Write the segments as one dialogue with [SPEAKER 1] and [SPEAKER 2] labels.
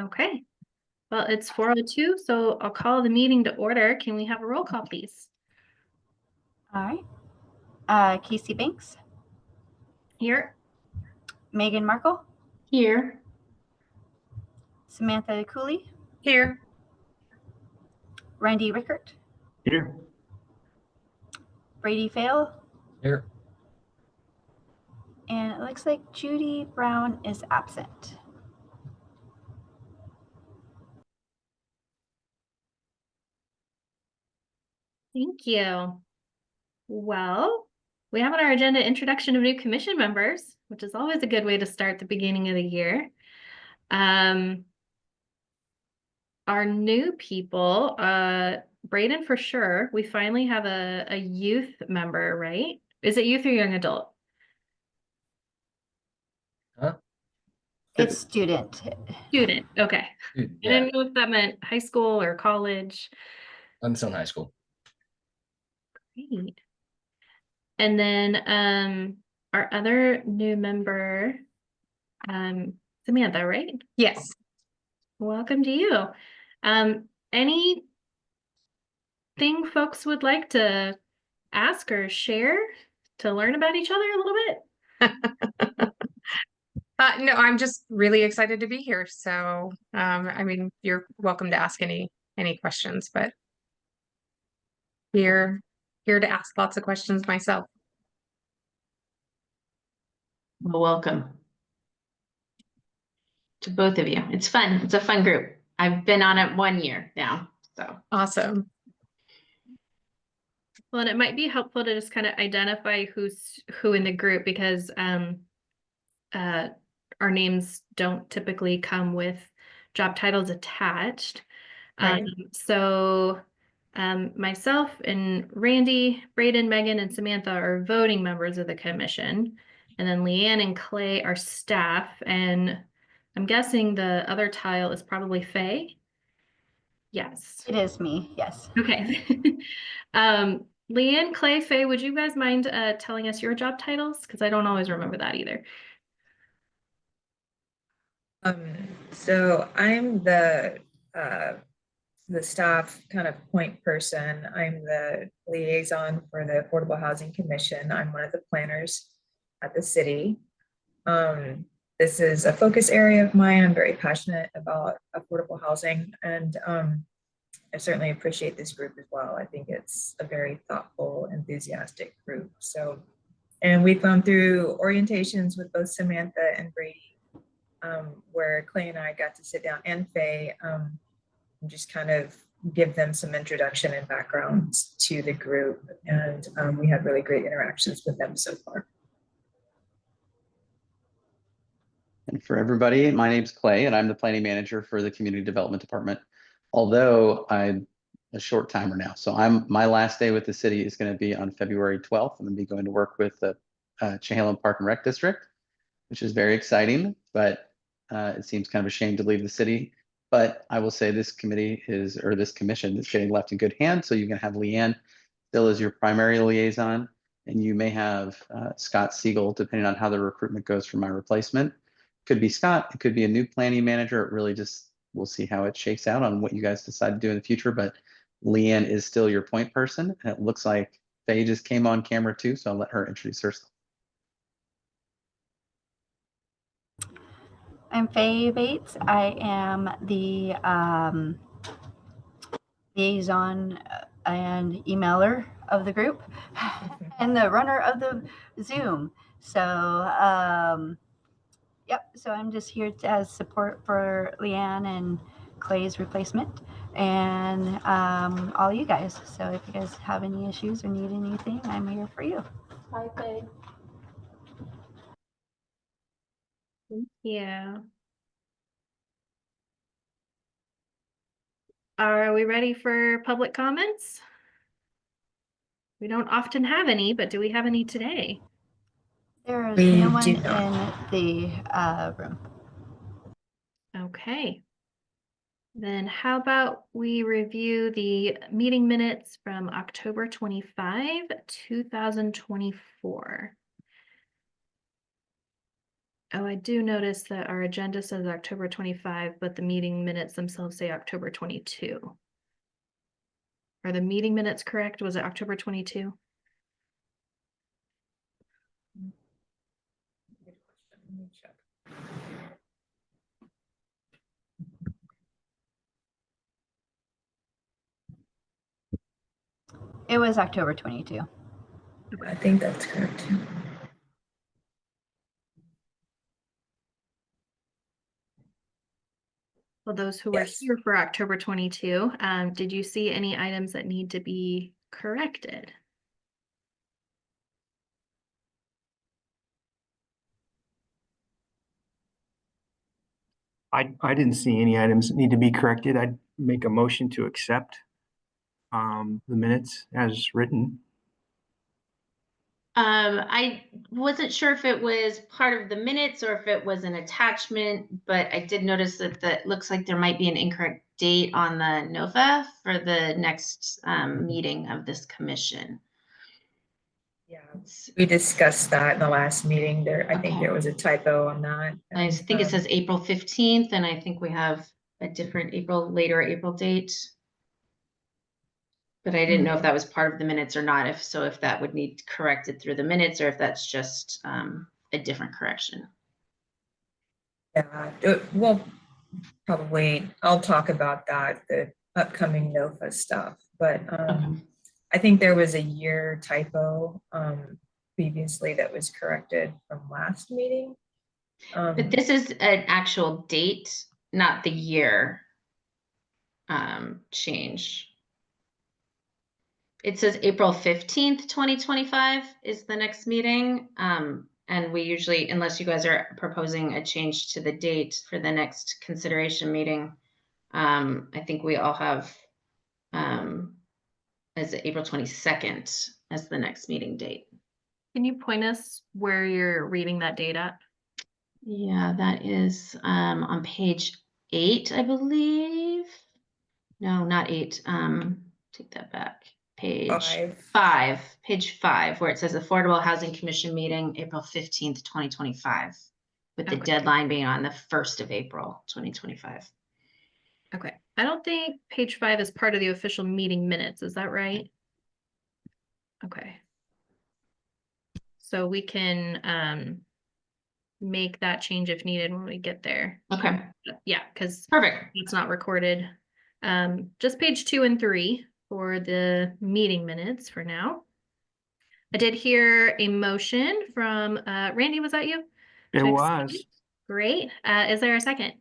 [SPEAKER 1] Okay, well, it's 4:02, so I'll call the meeting to order. Can we have a roll call, please?
[SPEAKER 2] All right. Casey Banks,
[SPEAKER 1] Here.
[SPEAKER 2] Megan Markle,
[SPEAKER 1] Here.
[SPEAKER 2] Samantha Cooley,
[SPEAKER 3] Here.
[SPEAKER 2] Randy Rickert,
[SPEAKER 4] Here.
[SPEAKER 2] Brady Fail,
[SPEAKER 4] Here.
[SPEAKER 2] and it looks like Judy Brown is absent.
[SPEAKER 1] Thank you. Well, we have on our agenda introduction of new commission members, which is always a good way to start the beginning of the year. Our new people, Braden for sure. We finally have a youth member, right? Is it youth or young adult?
[SPEAKER 4] Huh?
[SPEAKER 2] It's student.
[SPEAKER 1] Student, okay. I
[SPEAKER 4] Yeah,
[SPEAKER 1] didn't know if that meant high school or college.
[SPEAKER 4] I'm still in high school.
[SPEAKER 1] Great. And then our other new member, Samantha, right?
[SPEAKER 3] Yes.
[SPEAKER 1] Welcome to you. Anything folks would like to ask or share to learn about each other a little bit?
[SPEAKER 3] No, I'm just really excited to be here. So, I mean, you're welcome to ask any questions, but here to ask lots of questions myself.
[SPEAKER 5] Well, welcome to both of you. It's fun. It's a fun group. I've been on it 1 year now, so.
[SPEAKER 3] Awesome.
[SPEAKER 1] Well, and it might be helpful to just kind of identify who's who in the group because our names don't typically come with job titles attached.
[SPEAKER 3] Right.
[SPEAKER 1] So myself and Randy, Braden, Megan, and Samantha are voting members of the commission. And then Leanne and Clay are staff. And I'm guessing the other tile is probably Faye. Yes.
[SPEAKER 2] It is me, yes.
[SPEAKER 1] Okay. Leanne, Clay, Faye, would you guys mind telling us your job titles? Because I don't always remember that either.
[SPEAKER 6] So I'm the staff kind of point person. I'm the liaison for the Affordable Housing Commission. I'm one of the planners at the city. This is a focus area of mine. I'm very passionate about affordable housing, and I certainly appreciate this group as well. I think it's a very thoughtful, enthusiastic group. So, and we've gone through orientations with both Samantha and Brady, where Clay and I got to sit down, and Faye, and just kind of give them some introduction and background to the group. And we had really great interactions with them so far.
[SPEAKER 7] And for everybody, my name's Clay, and I'm the planning manager for the community development department. Although I'm a short timer now, so my last day with the city is going to be on February 12th. I'm going to be going to work with the Chehalem Park and Rec District, which is very exciting, but it seems kind of a shame to leave the city. But I will say this commission is getting left in good hands. So you're going to have Leanne still as your primary liaison, and you may have Scott Siegel, depending on how the recruitment goes for my replacement. Could be Scott, it could be a new planning manager. It really just, we'll see how it shakes out on what you guys decide to do in the future. But Leanne is still your point person. And it looks like Faye just came on camera too, so I'll let her introduce herself.
[SPEAKER 2] I'm Faye Bates. I am the liaison and emailer of the group and the runner of the Zoom. So, yep. So I'm just here as support for Leanne and Clay's replacement and all you guys. So if you guys have any issues or need anything, I'm here for you.
[SPEAKER 5] Hi, Faye.
[SPEAKER 1] Yeah. Are we ready for public comments? We don't often have any, but do we have any today?
[SPEAKER 2] There is
[SPEAKER 6] We
[SPEAKER 2] no one
[SPEAKER 6] do
[SPEAKER 2] in
[SPEAKER 6] not.
[SPEAKER 2] the room.
[SPEAKER 1] Okay. Then how about we review the meeting minutes from October 25, 2024. Oh, I do notice that our agenda says October 25, but the meeting minutes themselves say October 22. Are the meeting minutes correct? Was it October 22?
[SPEAKER 6] Good question. Let me check.
[SPEAKER 2] It was October 22.
[SPEAKER 6] I think that's correct.
[SPEAKER 1] Well, those who were
[SPEAKER 6] Yes.
[SPEAKER 1] here for October 22, did you see any items that need to be corrected?
[SPEAKER 8] I didn't see any items that need to be corrected. I'd make a motion to accept the minutes as written.
[SPEAKER 5] I wasn't sure if it was part of the minutes or if it was an attachment, but I did notice that it looks like there might be an incorrect date on the NOFA for the next meeting of this commission.
[SPEAKER 6] Yeah, we discussed that in the last meeting. I think
[SPEAKER 5] Okay.
[SPEAKER 6] there was a typo on that.
[SPEAKER 5] I
[SPEAKER 6] and,
[SPEAKER 5] think it says April 15th, and I think we have a different later April date. But I didn't know if that was part of the minutes or not, if that would need corrected through the minutes or if that's just a different correction.
[SPEAKER 6] Yeah, well, probably I'll talk about that, the upcoming NOFA stuff. But
[SPEAKER 5] Okay.
[SPEAKER 6] I think there was a year typo previously that was corrected from last meeting.
[SPEAKER 5] But this is an actual date, not the year change. It says April 15th, 2025 is the next meeting. And we usually, unless you guys are proposing a change to the date for the next consideration meeting, I think we all have as April 22nd as the next meeting date.
[SPEAKER 1] Can you point us where you're reading that date at?
[SPEAKER 5] Yeah, that is on page 8, I believe. No, not 8. Take that back. Page 5, page 5, where it says Affordable Housing Commission meeting, April 15th, 2025, with the
[SPEAKER 1] Okay.
[SPEAKER 5] deadline being on the 1st of April, 2025.
[SPEAKER 1] Okay, I don't think page 5 is part of the official meeting minutes, is that right? Okay. So we can make that change if needed when we get there.
[SPEAKER 5] Okay,
[SPEAKER 1] Yeah, because
[SPEAKER 5] perfect.
[SPEAKER 1] it's not recorded. Just page 2 and 3 for the meeting minutes for now. I did hear a motion from Randy, was that you?
[SPEAKER 8] It
[SPEAKER 1] To
[SPEAKER 8] was.
[SPEAKER 1] accept? Great. Is there a second?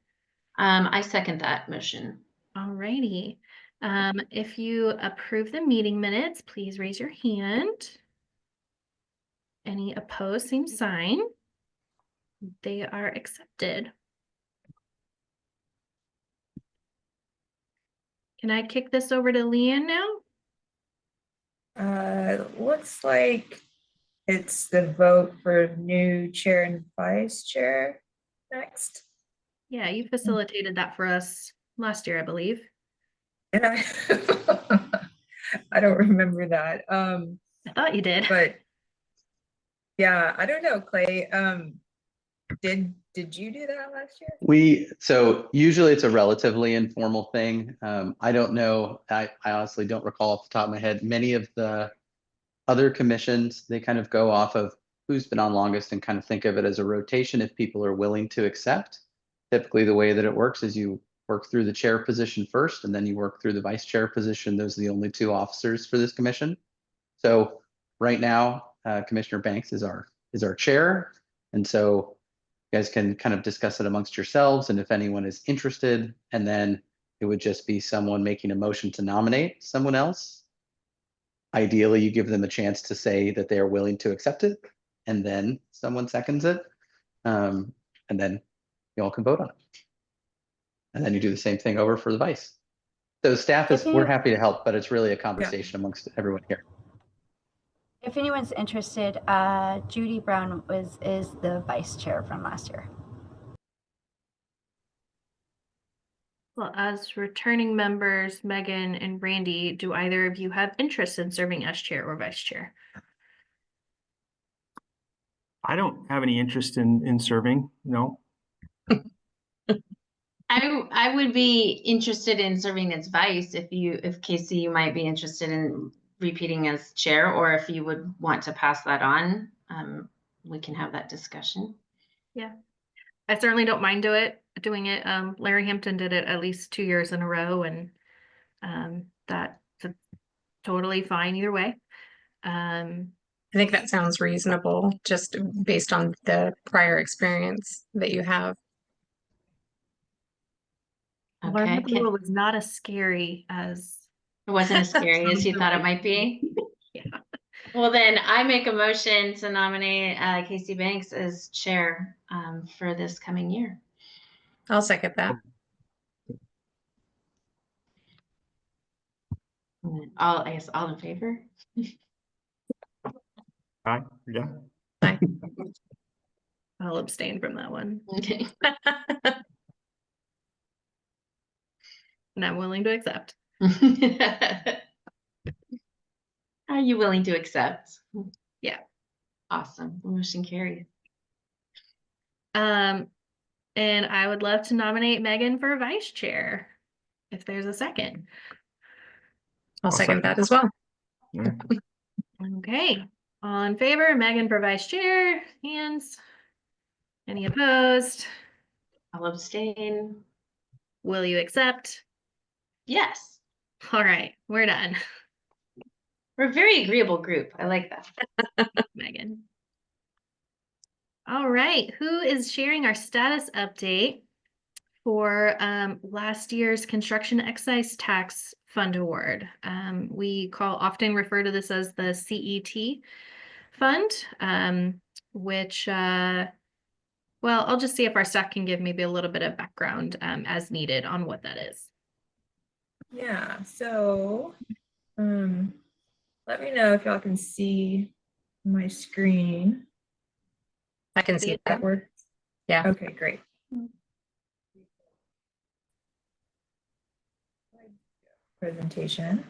[SPEAKER 5] I second that motion.
[SPEAKER 1] Alrighty. If you approve the meeting minutes, please raise your hand. Any opposed, same sign. They are accepted. Can I kick this over to Leanne now?
[SPEAKER 6] Looks like it's the vote for new chair and vice chair next.
[SPEAKER 1] Yeah, you facilitated that for us last year, I believe.
[SPEAKER 6] And I don't remember that.
[SPEAKER 1] I thought you did.
[SPEAKER 6] But yeah, I don't know, Clay. Did you do that last year?
[SPEAKER 7] So usually it's a relatively informal thing. I don't know. I honestly don't recall off the top of my head. Many of the other commissions, they kind of go off of who's been on longest and kind of think of it as a rotation if people are willing to accept. Typically, the way that it works is you work through the chair position first, and then you work through the vice chair position. Those are the only 2 officers for this commission. So right now, Commissioner Banks is our chair. And so you guys can kind of discuss it amongst yourselves and if anyone is interested, and then it would just be someone making a motion to nominate someone else. Ideally, you give them a chance to say that they are willing to accept it, and then someone seconds it. And then you all can vote on it. And then you do the same thing over for the vice. So staff we're happy to help, but it's really a conversation amongst everyone here.
[SPEAKER 2] If anyone's interested, Judy Brown is the vice chair from last year.
[SPEAKER 1] Well, as returning members, Megan and Randy, do either of you have interest in serving as chair or vice chair?
[SPEAKER 8] I don't have any interest in serving, no.
[SPEAKER 5] I would be interested in serving as vice if Casey, you might be interested in repeating as chair, or if you would want to pass that on, we can have that discussion.
[SPEAKER 1] Yeah, I certainly don't mind doing it. Larry Hampton did it at least 2 years in a row, and that's totally fine either way.
[SPEAKER 3] I think that sounds reasonable, just based on the prior experience that you have.
[SPEAKER 1] Learning
[SPEAKER 5] Okay,
[SPEAKER 1] the rule was not as scary as
[SPEAKER 5] it wasn't as scary as you thought it might be.
[SPEAKER 1] Yeah.
[SPEAKER 5] Well, then I make a motion to nominate Casey Banks as chair for this coming year.
[SPEAKER 3] I'll second that.
[SPEAKER 5] I guess all in favor?
[SPEAKER 8] Aye, yeah.
[SPEAKER 1] I'll abstain from that one,
[SPEAKER 5] Okay.
[SPEAKER 1] and I'm willing to accept.
[SPEAKER 5] Are you willing to accept?
[SPEAKER 1] Yeah.
[SPEAKER 5] Awesome. Motion carried.
[SPEAKER 1] And I would love to nominate Megan for vice chair, if there's a second.
[SPEAKER 3] I'll
[SPEAKER 8] I'll
[SPEAKER 3] second
[SPEAKER 8] second.
[SPEAKER 3] that as well.
[SPEAKER 8] Yeah.
[SPEAKER 1] Okay, all in favor, Megan for vice chair, hands. Any opposed?
[SPEAKER 5] I'll abstain.
[SPEAKER 1] Will you accept?
[SPEAKER 5] Yes.
[SPEAKER 1] All right, we're done.
[SPEAKER 5] We're a very agreeable group. I like that.
[SPEAKER 1] Megan. All right, who is sharing our status update for last year's construction excise tax fund award? We often refer to this as the CET fund, which, well, I'll just see if our staff can give maybe a little bit of background as needed on what that is.
[SPEAKER 6] Yeah, so let me know if y'all can see my screen.
[SPEAKER 3] I can see
[SPEAKER 6] Does
[SPEAKER 3] that.
[SPEAKER 6] that work?
[SPEAKER 3] Yeah.
[SPEAKER 6] Okay, great. Presentation.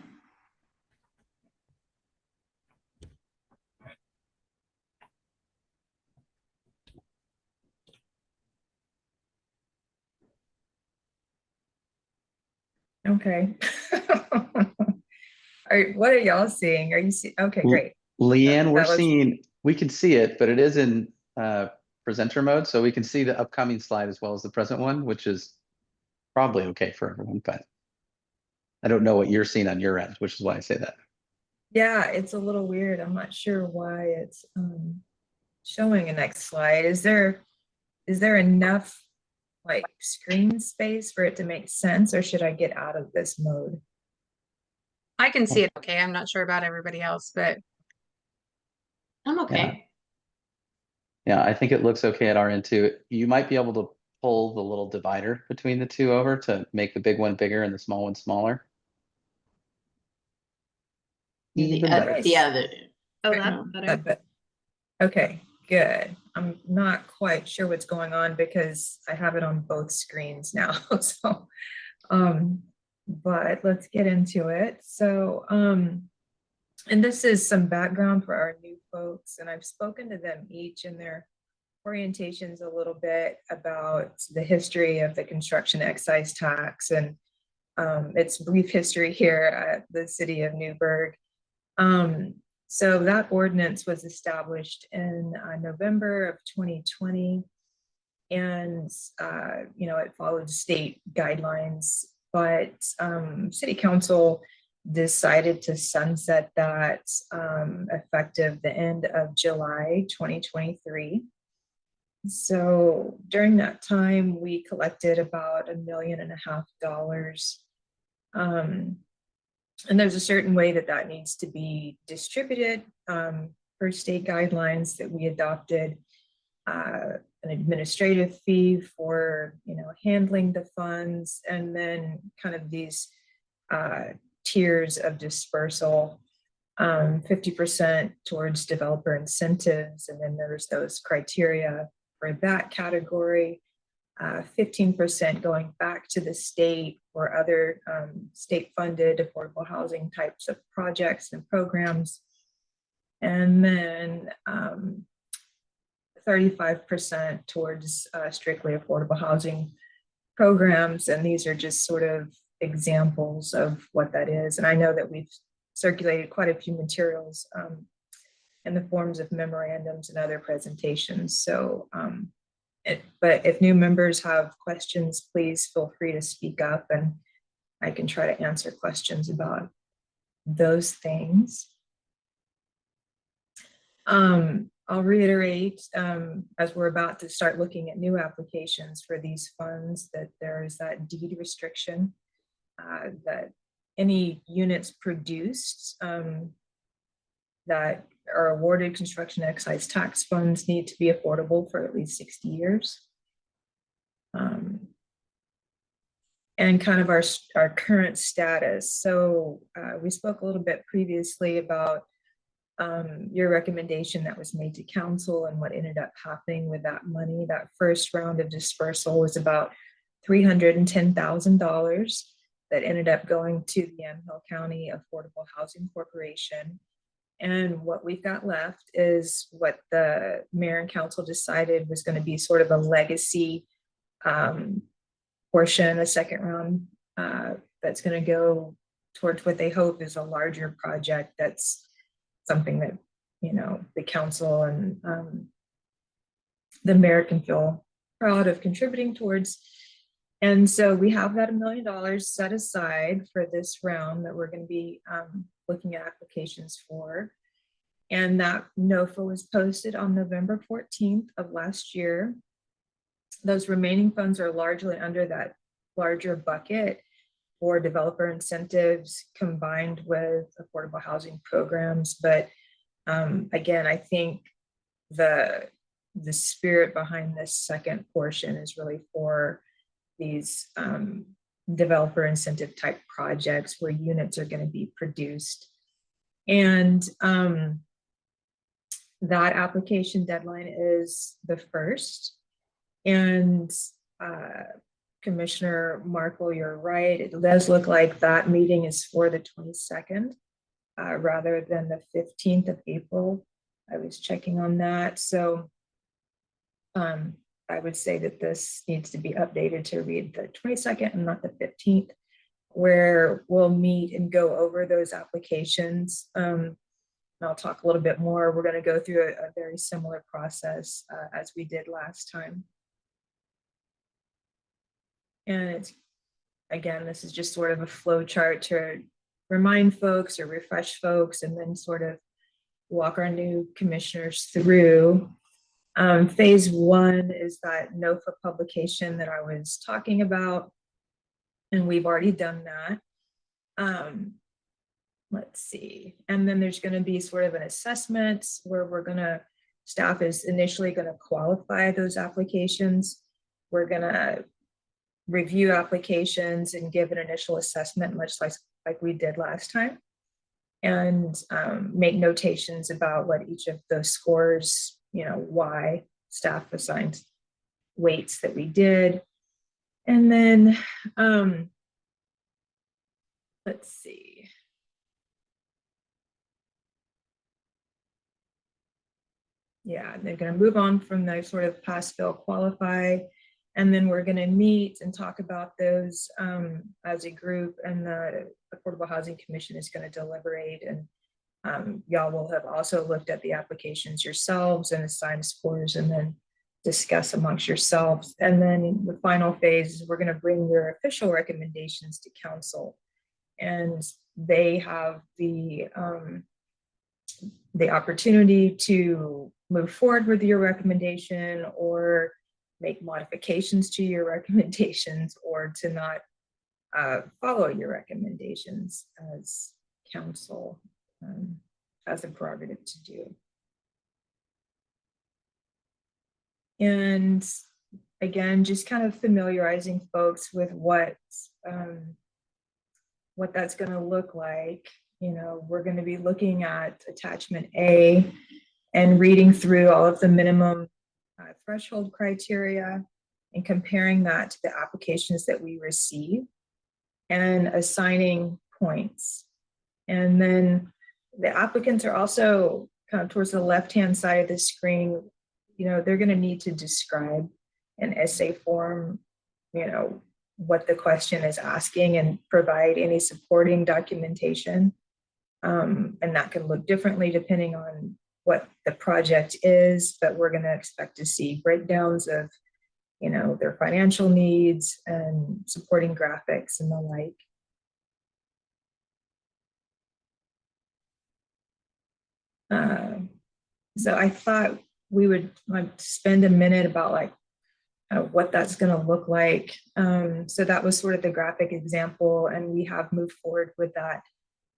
[SPEAKER 6] Okay. What are y'all seeing? Are you see? Okay, great.
[SPEAKER 7] Leanne, we're
[SPEAKER 6] That looks-
[SPEAKER 7] seeing, we can see it, but it is in presenter mode, so we can see the upcoming slide as well as the present one, which is probably okay for everyone, but I don't know what you're seeing on your end, which is why I say that.
[SPEAKER 6] Yeah, it's a little weird. I'm not sure why it's showing a next slide. Is there enough like screen space for it to make sense, or should I get out of this mode?
[SPEAKER 3] I can see it okay. I'm not sure about everybody else, but
[SPEAKER 5] I'm okay.
[SPEAKER 7] Yeah, I think it looks okay at our end too. You might be able to pull the little divider between the two over to make the big one bigger and the small one smaller. Even better.
[SPEAKER 5] The other.
[SPEAKER 1] Oh,
[SPEAKER 6] Right.
[SPEAKER 1] that's better.
[SPEAKER 6] But okay, good. I'm not quite sure what's going on because I have it on both screens now. So, but let's get into it. So, and this is some background for our new folks, and I've spoken to them each in their orientations a little bit about the history of the construction excise tax and its brief history here at the city of Newburgh. So that ordinance was established in November of 2020, and you know, it followed state guidelines, but city council decided to sunset that effective the end of July 2023. So during that time, we collected about $1.5 million. And there's a certain way that that needs to be distributed per state guidelines that we adopted, an administrative fee for, you know, handling the funds, and then kind of these tiers of dispersal, 50% towards developer incentives, and then there's those criteria for that category, 15% going back to the state or other state-funded affordable housing types of projects and programs. And then 35% towards strictly affordable housing programs. And these are just sort of examples of what that is. And I know that we've circulated quite a few materials in the forms of memorandums and other presentations. So, but if new members have questions, please feel free to speak up and I can try to answer questions about those things. I'll reiterate, as we're about to start looking at new applications for these funds, that there is that deed restriction, that any units produced that are awarded construction excise tax funds need to be affordable for at least 60 years. And kind of our current status. So we spoke a little bit previously about your recommendation that was made to council and what ended up happening with that money. That first round of dispersal was about $310,000 that ended up going to the Yamhill County Affordable Housing Corporation. And what we've got left is what the mayor and council decided was going to be sort of a legacy portion, a second round that's going to go towards what they hope is a larger project that's something that, you know, the council and the mayor can feel proud of contributing towards. And so we have that $1 million set aside for this round that we're going to be looking at applications for. And that NOFA was posted on November 14th of last year. Those remaining funds are largely under that larger bucket for developer incentives combined with affordable housing programs. But again, I think the spirit behind this second portion is really for these developer incentive type projects where units are going to be produced. And that application deadline is the 1st. And Commissioner Markle, you're right. It does look like that meeting is for the 22nd rather than the 15th of April. I was checking on that. So I would say that this needs to be updated to read the 22nd and not the 15th, where we'll meet and go over those applications. And I'll talk a little bit more. We're going to go through a very similar process as we did last time. And it's, again, this is just sort of a flow chart to remind folks or refresh folks and then sort of walk our new commissioners through. Phase 1 is that NOFA publication that I was talking about, and we've already done that. Let's see. And then there's going to be sort of an assessment where staff is initially going to qualify those applications. We're going to review applications and give an initial assessment, much like we did last time, and make notations about what each of those scores, you know, why staff assigned weights that we did. And then let's see. Yeah, they're going to move on from the sort of pass, fail, qualify. And then we're going to meet and talk about those as a group, and the Affordable Housing Commission is going to deliberate. And y'all will have also looked at the applications yourselves and assigned scores and then discuss amongst yourselves. And then the final phase is we're going to bring your official recommendations to council. And they have the opportunity to move forward with your recommendation or make modifications to your recommendations or to not follow your recommendations as council has the prerogative to do. And again, just kind of familiarizing folks with what that's going to look like. You know, we're going to be looking at attachment A and reading through all of the minimum threshold criteria and comparing that to the applications that we receive and assigning points. And then the applicants are also kind of towards the left-hand side of the screen. they're going to need to describe in essay form, what the question is asking and provide any supporting documentation. And that can look differently depending on what the project is, but we're going to expect to see breakdowns of, their financial needs and supporting graphics and the like. So I thought we would spend a minute about like what that's going to look like. So that was sort of the graphic example, and we have moved forward with that.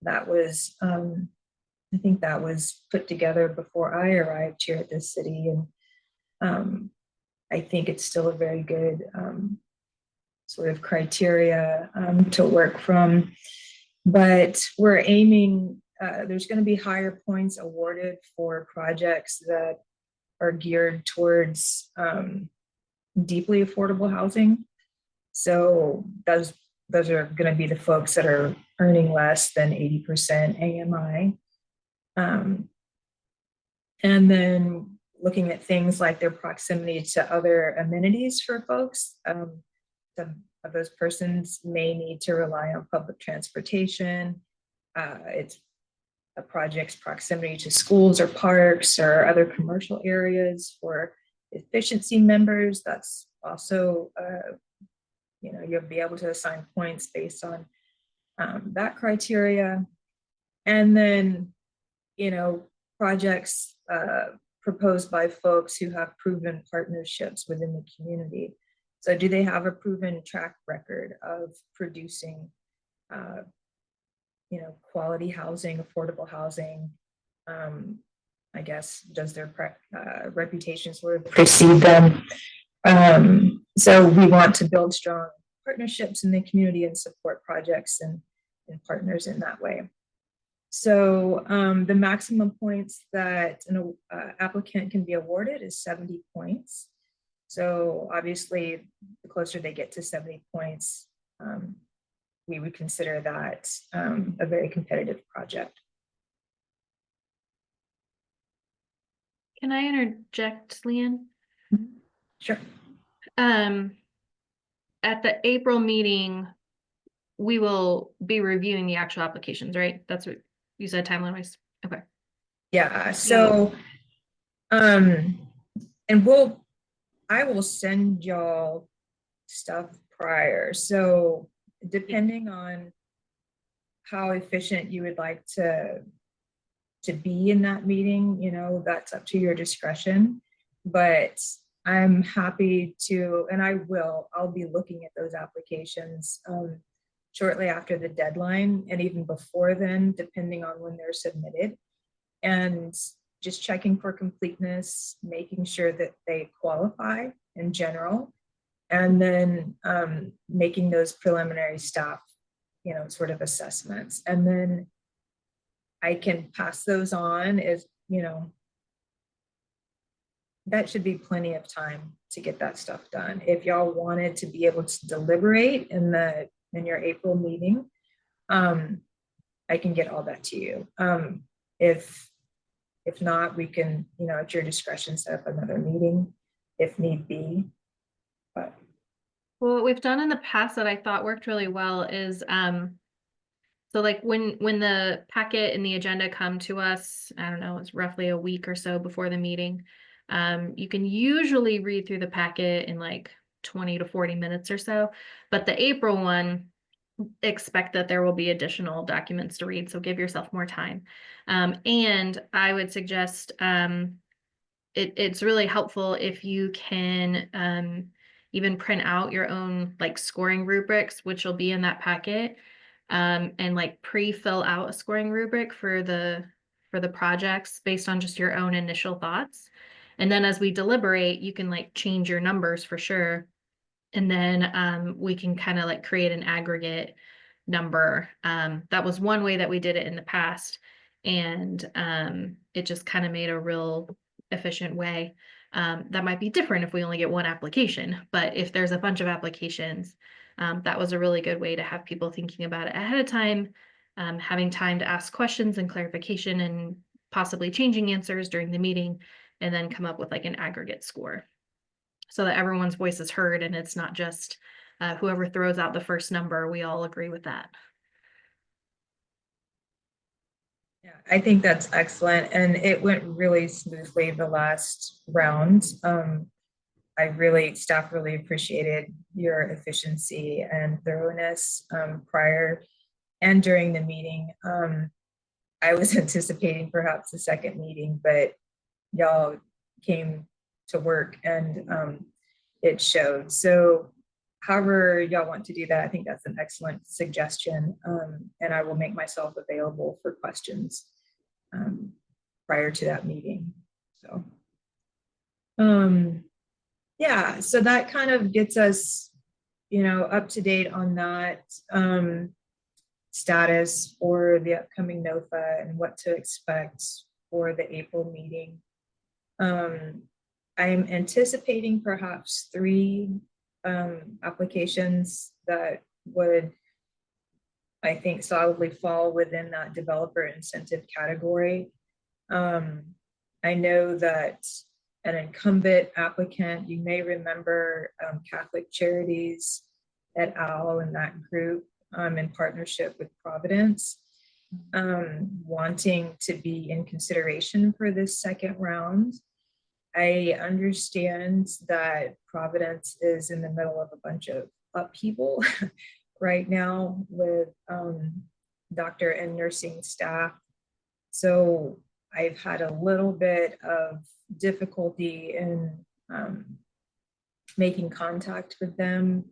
[SPEAKER 6] That was, I think that was put together before I arrived here at this city, and I think it's still a very good sort of criteria to work from. But we're aiming, there's going to be higher points awarded for projects that are geared towards deeply affordable housing. So those are going to be the folks that are earning less than 80% AMI. And then looking at things like their proximity to other amenities for folks. Some of those persons may need to rely on public transportation. It's a project's proximity to schools or parks or other commercial areas. For efficiency members, that's also, you'll be able to assign points based on that criteria. And then, projects proposed by folks who have proven partnerships within the community. So do they have a proven track record of producing, quality housing, affordable housing? I guess, does their reputation sort of precede them? So we want to build strong partnerships in the community and support projects and partners in that way. So the maximum points that an applicant can be awarded is 70 points. So obviously, the closer they get to 70 points, we would consider that a very competitive project.
[SPEAKER 1] Can I interject, Leanne?
[SPEAKER 6] Sure.
[SPEAKER 1] At the April meeting, we will be reviewing the actual applications, right? That's what you said timeline-wise. Okay.
[SPEAKER 6] Yeah. So, and I will send y'all stuff prior. So depending on how efficient you would like to be in that meeting, that's up to your discretion. But I'm happy to, and I'll be looking at those applications shortly after the deadline and even before then, depending on when they're submitted. And just checking for completeness, making sure that they qualify in general, and then making those preliminary staff, sort of assessments. And then I can pass those on as, that should be plenty of time to get that stuff done. If y'all wanted to be able to deliberate in your April meeting, I can get all that to you. If not, we can, at your discretion, set up another meeting if need be. But
[SPEAKER 1] Well, what we've done in the past that I thought worked really well is so like when the packet and the agenda come to us, I don't know, it's roughly a week or so before the meeting. You can usually read through the packet in like 20 to 40 minutes or so, but the April one, expect that there will be additional documents to read, so give yourself more time. And I would suggest it's really helpful if you can even print out your own like scoring rubrics, which will be in that packet, and like pre-fill out a scoring rubric for the projects based on just your own initial thoughts. And then as we deliberate, you can like change your numbers for sure. And then we can kind of like create an aggregate number. That was one way that we did it in the past. And it just kind of made a real efficient way. That might be different if we only get one application, but if there's a bunch of applications, that was a really good way to have people thinking about it ahead of time, having time to ask questions and clarification and possibly changing answers during the meeting, and then come up with like an aggregate score so that everyone's voice is heard and it's not just whoever throws out the first number, we all agree with that.
[SPEAKER 6] Yeah, I think that's excellent, and it went really smoothly the last round. Staff really appreciated your efficiency and thoroughness prior and during the meeting. I was anticipating perhaps a second meeting, but y'all came to work and it showed. So however y'all want to do that, I think that's an excellent suggestion. And I will make myself available for questions prior to that meeting. So yeah, so that kind of gets us, up to date on that status for the upcoming NOFA and what to expect for the April meeting. I'm anticipating perhaps 3 applications that would, I think, solidly fall within that developer incentive category. I know that an incumbent applicant, you may remember Catholic Charities et al. In that group, in partnership with Providence, wanting to be in consideration for this second round. I understand that Providence is in the middle of a bunch of upheaval right now with doctor and nursing staff. So I've had a little bit of difficulty in making contact with them,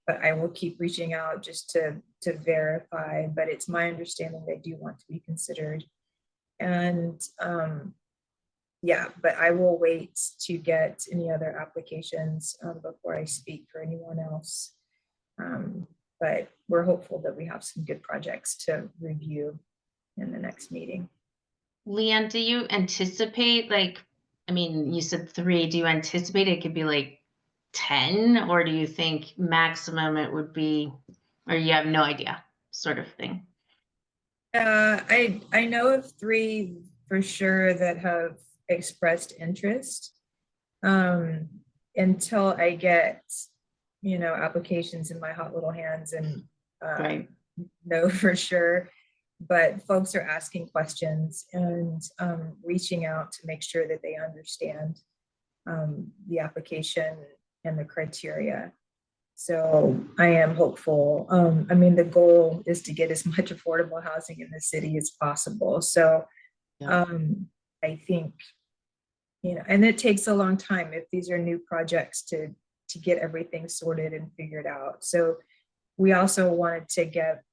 [SPEAKER 6] but I will keep reaching out just to verify. But it's my understanding they do want to be considered. And yeah, but I will wait to get any other applications before I speak for anyone else. But we're hopeful that we have some good projects to review in the next meeting.
[SPEAKER 5] Leanne, do you anticipate, you said 3, do you anticipate it could be like 10, or do you think maximum it would be, or you have no idea sort of thing?
[SPEAKER 6] I know of 3 for sure that have expressed interest. Until I get, applications in my hot little hands and
[SPEAKER 5] Right.
[SPEAKER 6] know for sure. But folks are asking questions and reaching out to make sure that they understand the application and the criteria. So I am hopeful. The goal is to get as much affordable housing in the city as possible. So I think, and it takes a long time if these are new projects to get everything sorted and figured out. So we also wanted to get,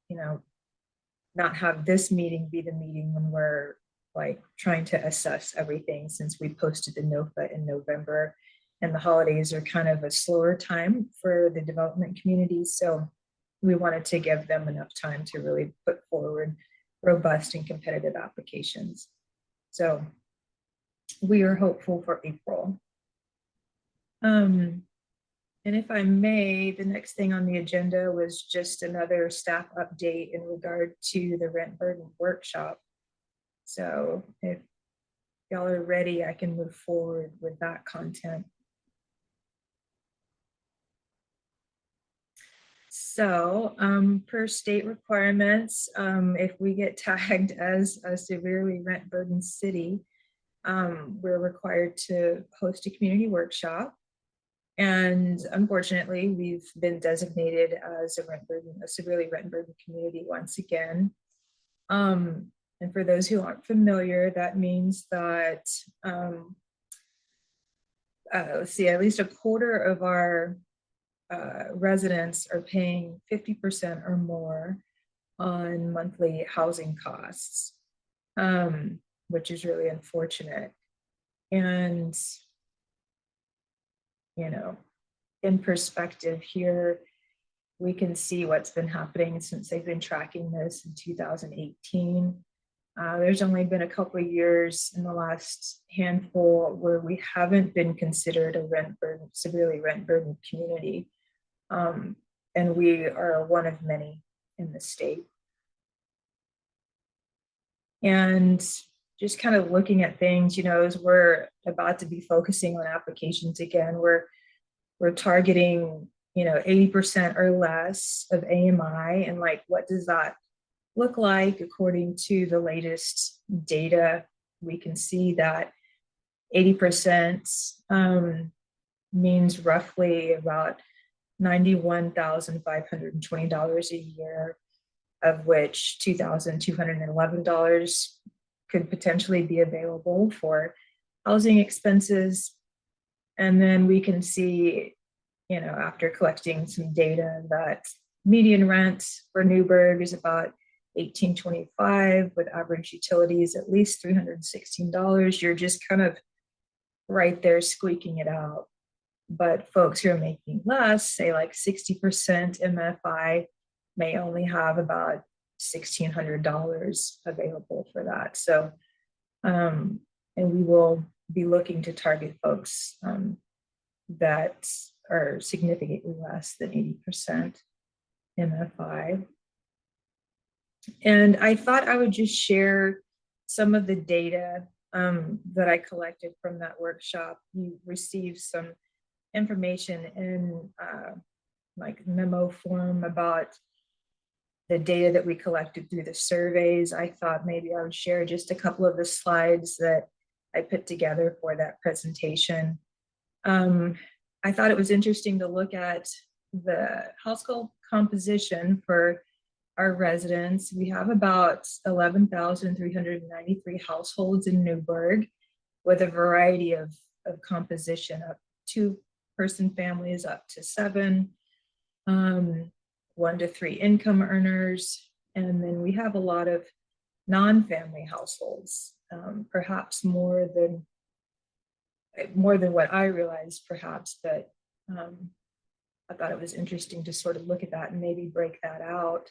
[SPEAKER 6] not have this meeting be the meeting when we're like trying to assess everything, since we posted the NOFA in November and the holidays are kind of a slower time for the development community. So we wanted to give them enough time to really put forward robust and competitive applications. So we are hopeful for April. And if I may, the next thing on the agenda was just another staff update in regard to the rent burden workshop. So if y'all are ready, I can move forward with that content. So per state requirements, if we get tagged as a severely rent burdened city, we're required to host a community workshop. And unfortunately, we've been designated as a severely rent burdened community once again. And for those who aren't familiar, that means that, let's see, at least a quarter of our residents are paying 50% or more on monthly housing costs, which is really unfortunate. And in perspective here, we can see what's been happening since they've been tracking this in 2018. There's only been a couple of years in the last handful where we haven't been considered a severely rent burdened community. And we are one of many in the state. And just kind of looking at things, you know, as we're about to be focusing on applications again, we're targeting, you know, 80% or less of AMI, and like, what does that look like according to the latest data? We can see that 80% means roughly about $91,520 a year, of which $2,211 could potentially be available for housing expenses. And then we can see, you know, after collecting some data, that median rent for Newburgh is about $1,825, with average utilities at least $316. You're just kind of right there squeaking it out. But folks who are making less, say like 60% MFI, may only have about $1,600 available for that. So, and we will be looking to target folks that are significantly less than 80% MFI. And I thought I would just share some of the data that I collected from that workshop. You received some information in like memo form about the data that we collected through the surveys. I thought maybe I would share just a couple of the slides that I put together for that presentation. I thought it was interesting to look at the household composition for our residents. We have about 11,393 households in Newburgh, with a variety of composition, up 2-person families up to 7, 1 to 3 income earners, and then we have a lot of non-family households, perhaps more than what I realized, perhaps, but I thought it was interesting to sort of look at that and maybe break that out.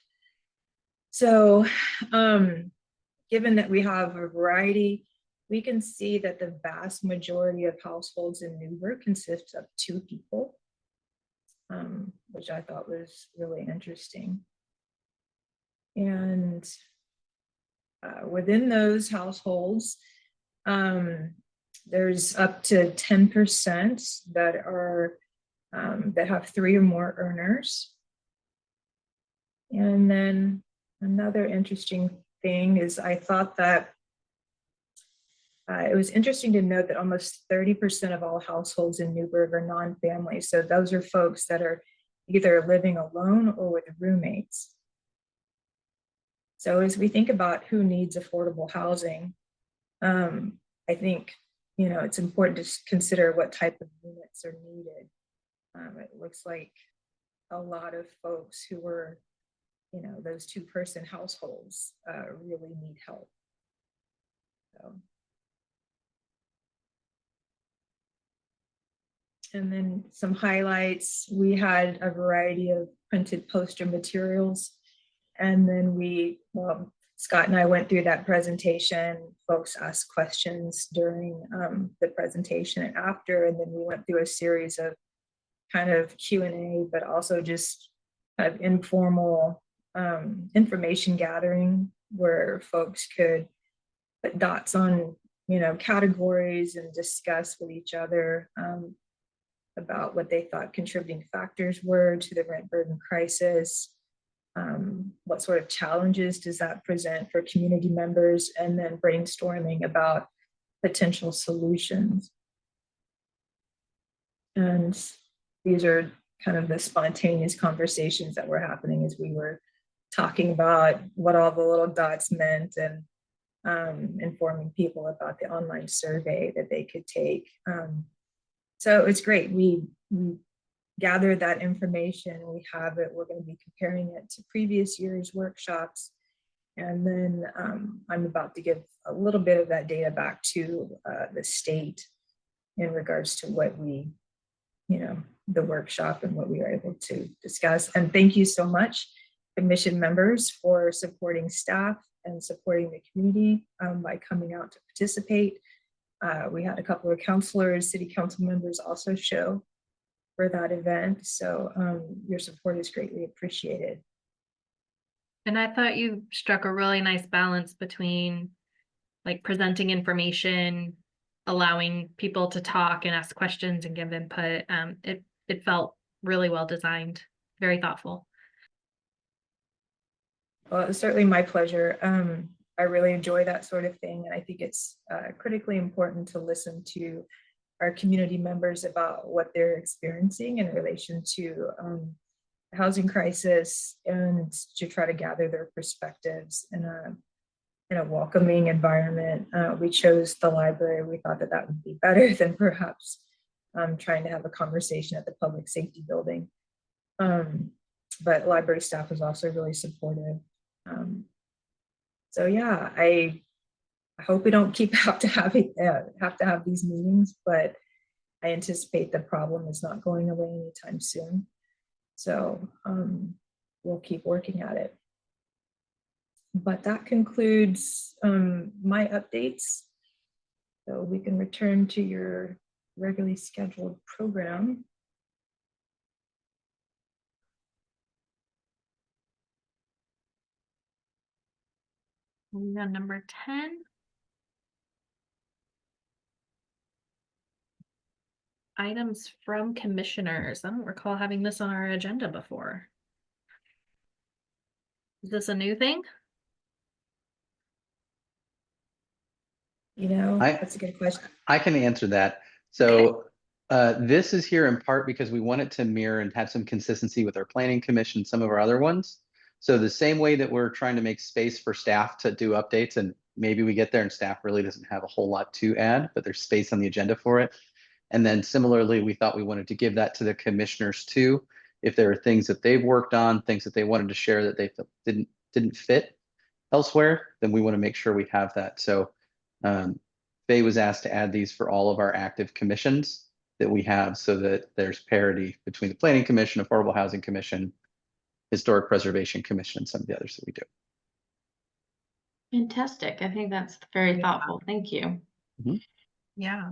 [SPEAKER 6] So given that we have a variety, we can see that the vast majority of households in Newburgh consists of 2 people, which I thought was really interesting. And within those households, there's up to 10% that are that have 3 or more earners. And then another interesting thing is, I thought that it was interesting to note that almost 30% of all households in Newburgh are non-family. So those are folks that are either living alone or with roommates. So as we think about who needs affordable housing, I think, you know, it's important to consider what type of units are needed. It looks like a lot of folks who were, you know, those 2-person households really need help. So. And then some highlights. We had a variety of printed poster materials. And then well, Scott and I went through that presentation. Folks asked questions during the presentation and after, and then we went through a series of kind of Q&A, but also just kind of informal information gathering, where folks could put dots on, you know, categories and discuss with each other about what they thought contributing factors were to the rent burden crisis. What sort of challenges does that present for community members, and then brainstorming about potential solutions. And these are kind of the spontaneous conversations that were happening as we were talking about what all the little dots meant, and informing people about the online survey that they could take. So it's great. We gathered that information, we have it, we're going to be comparing it to previous year's workshops. And then I'm about to give a little bit of that data back to the state in regards to what we, you know, the workshop and what we were able to discuss. And thank you so much, commission members, for supporting staff and supporting the community by coming out to participate. We had a couple of counselors, city council members also show for that event. So your support is greatly appreciated.
[SPEAKER 1] And I thought you struck a really nice balance between like presenting information, allowing people to talk and ask questions and give input. It felt really well designed, very thoughtful.
[SPEAKER 6] Well, it's certainly my pleasure. I really enjoy that sort of thing, and I think it's critically important to listen to our community members about what they're experiencing in relation to housing crisis, and to try to gather their perspectives in a welcoming environment. We chose the library. We thought that that would be better than perhaps trying to have a conversation at the public safety building. But library staff was also really supportive. So yeah, I hope we don't have to have these meetings, but I anticipate the problem is not going away anytime soon. So we'll keep working at it. But that concludes my updates. So we can return to your regularly scheduled program.
[SPEAKER 1] Moving on, number 10. Items from commissioners. I don't recall having this on our agenda before. Is this a new thing?
[SPEAKER 6] You know,
[SPEAKER 7] I-
[SPEAKER 6] that's a good question.
[SPEAKER 7] I can answer that. So this is here in part because we wanted to mirror and have some consistency with our planning commission, some of our other ones. So the same way that we're trying to make space for staff to do updates, and maybe we get there and staff really doesn't have a whole lot to add, but there's space on the agenda for it. And then similarly, we thought we wanted to give that to the commissioners too. If there are things that they've worked on, things that they wanted to share that they felt didn't fit elsewhere, then we want to make sure we have that. So Faye was asked to add these for all of our active commissions that we have so that there's parity between the Planning Commission, Affordable Housing Commission, Historic Preservation Commission, and some of the others that we do.
[SPEAKER 5] Fantastic. I think that's very thoughtful. Thank you.
[SPEAKER 1] Yeah.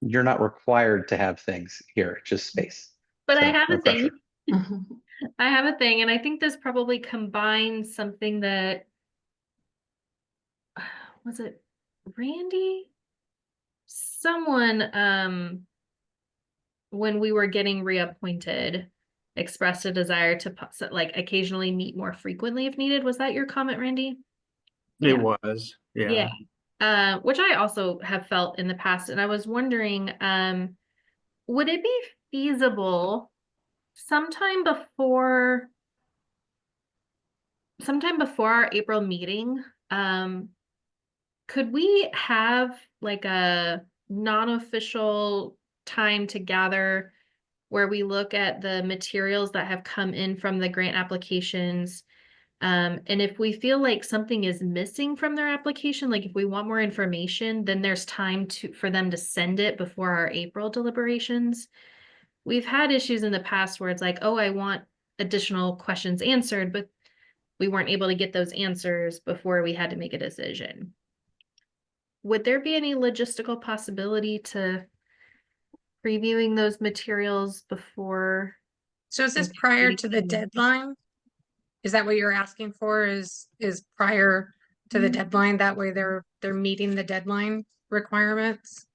[SPEAKER 7] You're not required to have things here, just space.
[SPEAKER 1] But
[SPEAKER 7] So,
[SPEAKER 1] I have
[SPEAKER 7] no
[SPEAKER 1] a thing.
[SPEAKER 7] pressure.
[SPEAKER 1] I have a thing, and I think this probably combines something that was it Randy? Someone when we were getting reappointed expressed a desire to like occasionally meet more frequently if needed. Was that your comment, Randy?
[SPEAKER 8] It
[SPEAKER 1] Yeah.
[SPEAKER 8] was, yeah.
[SPEAKER 1] Which I also have felt in the past, and I was wondering, would it be feasible sometime before our April meeting, could we have like a non-official time to gather where we look at the materials that have come in from the grant applications? And if we feel like something is missing from their application, like if we want more information, then there's time for them to send it before our April deliberations. We've had issues in the past where it's like, oh, I want additional questions answered, but we weren't able to get those answers before we had to make a decision. Would there be any logistical possibility to previewing those materials before?
[SPEAKER 3] So is this prior to the deadline? Is that what you're asking for? Is prior to the deadline? That way they're meeting the deadline requirements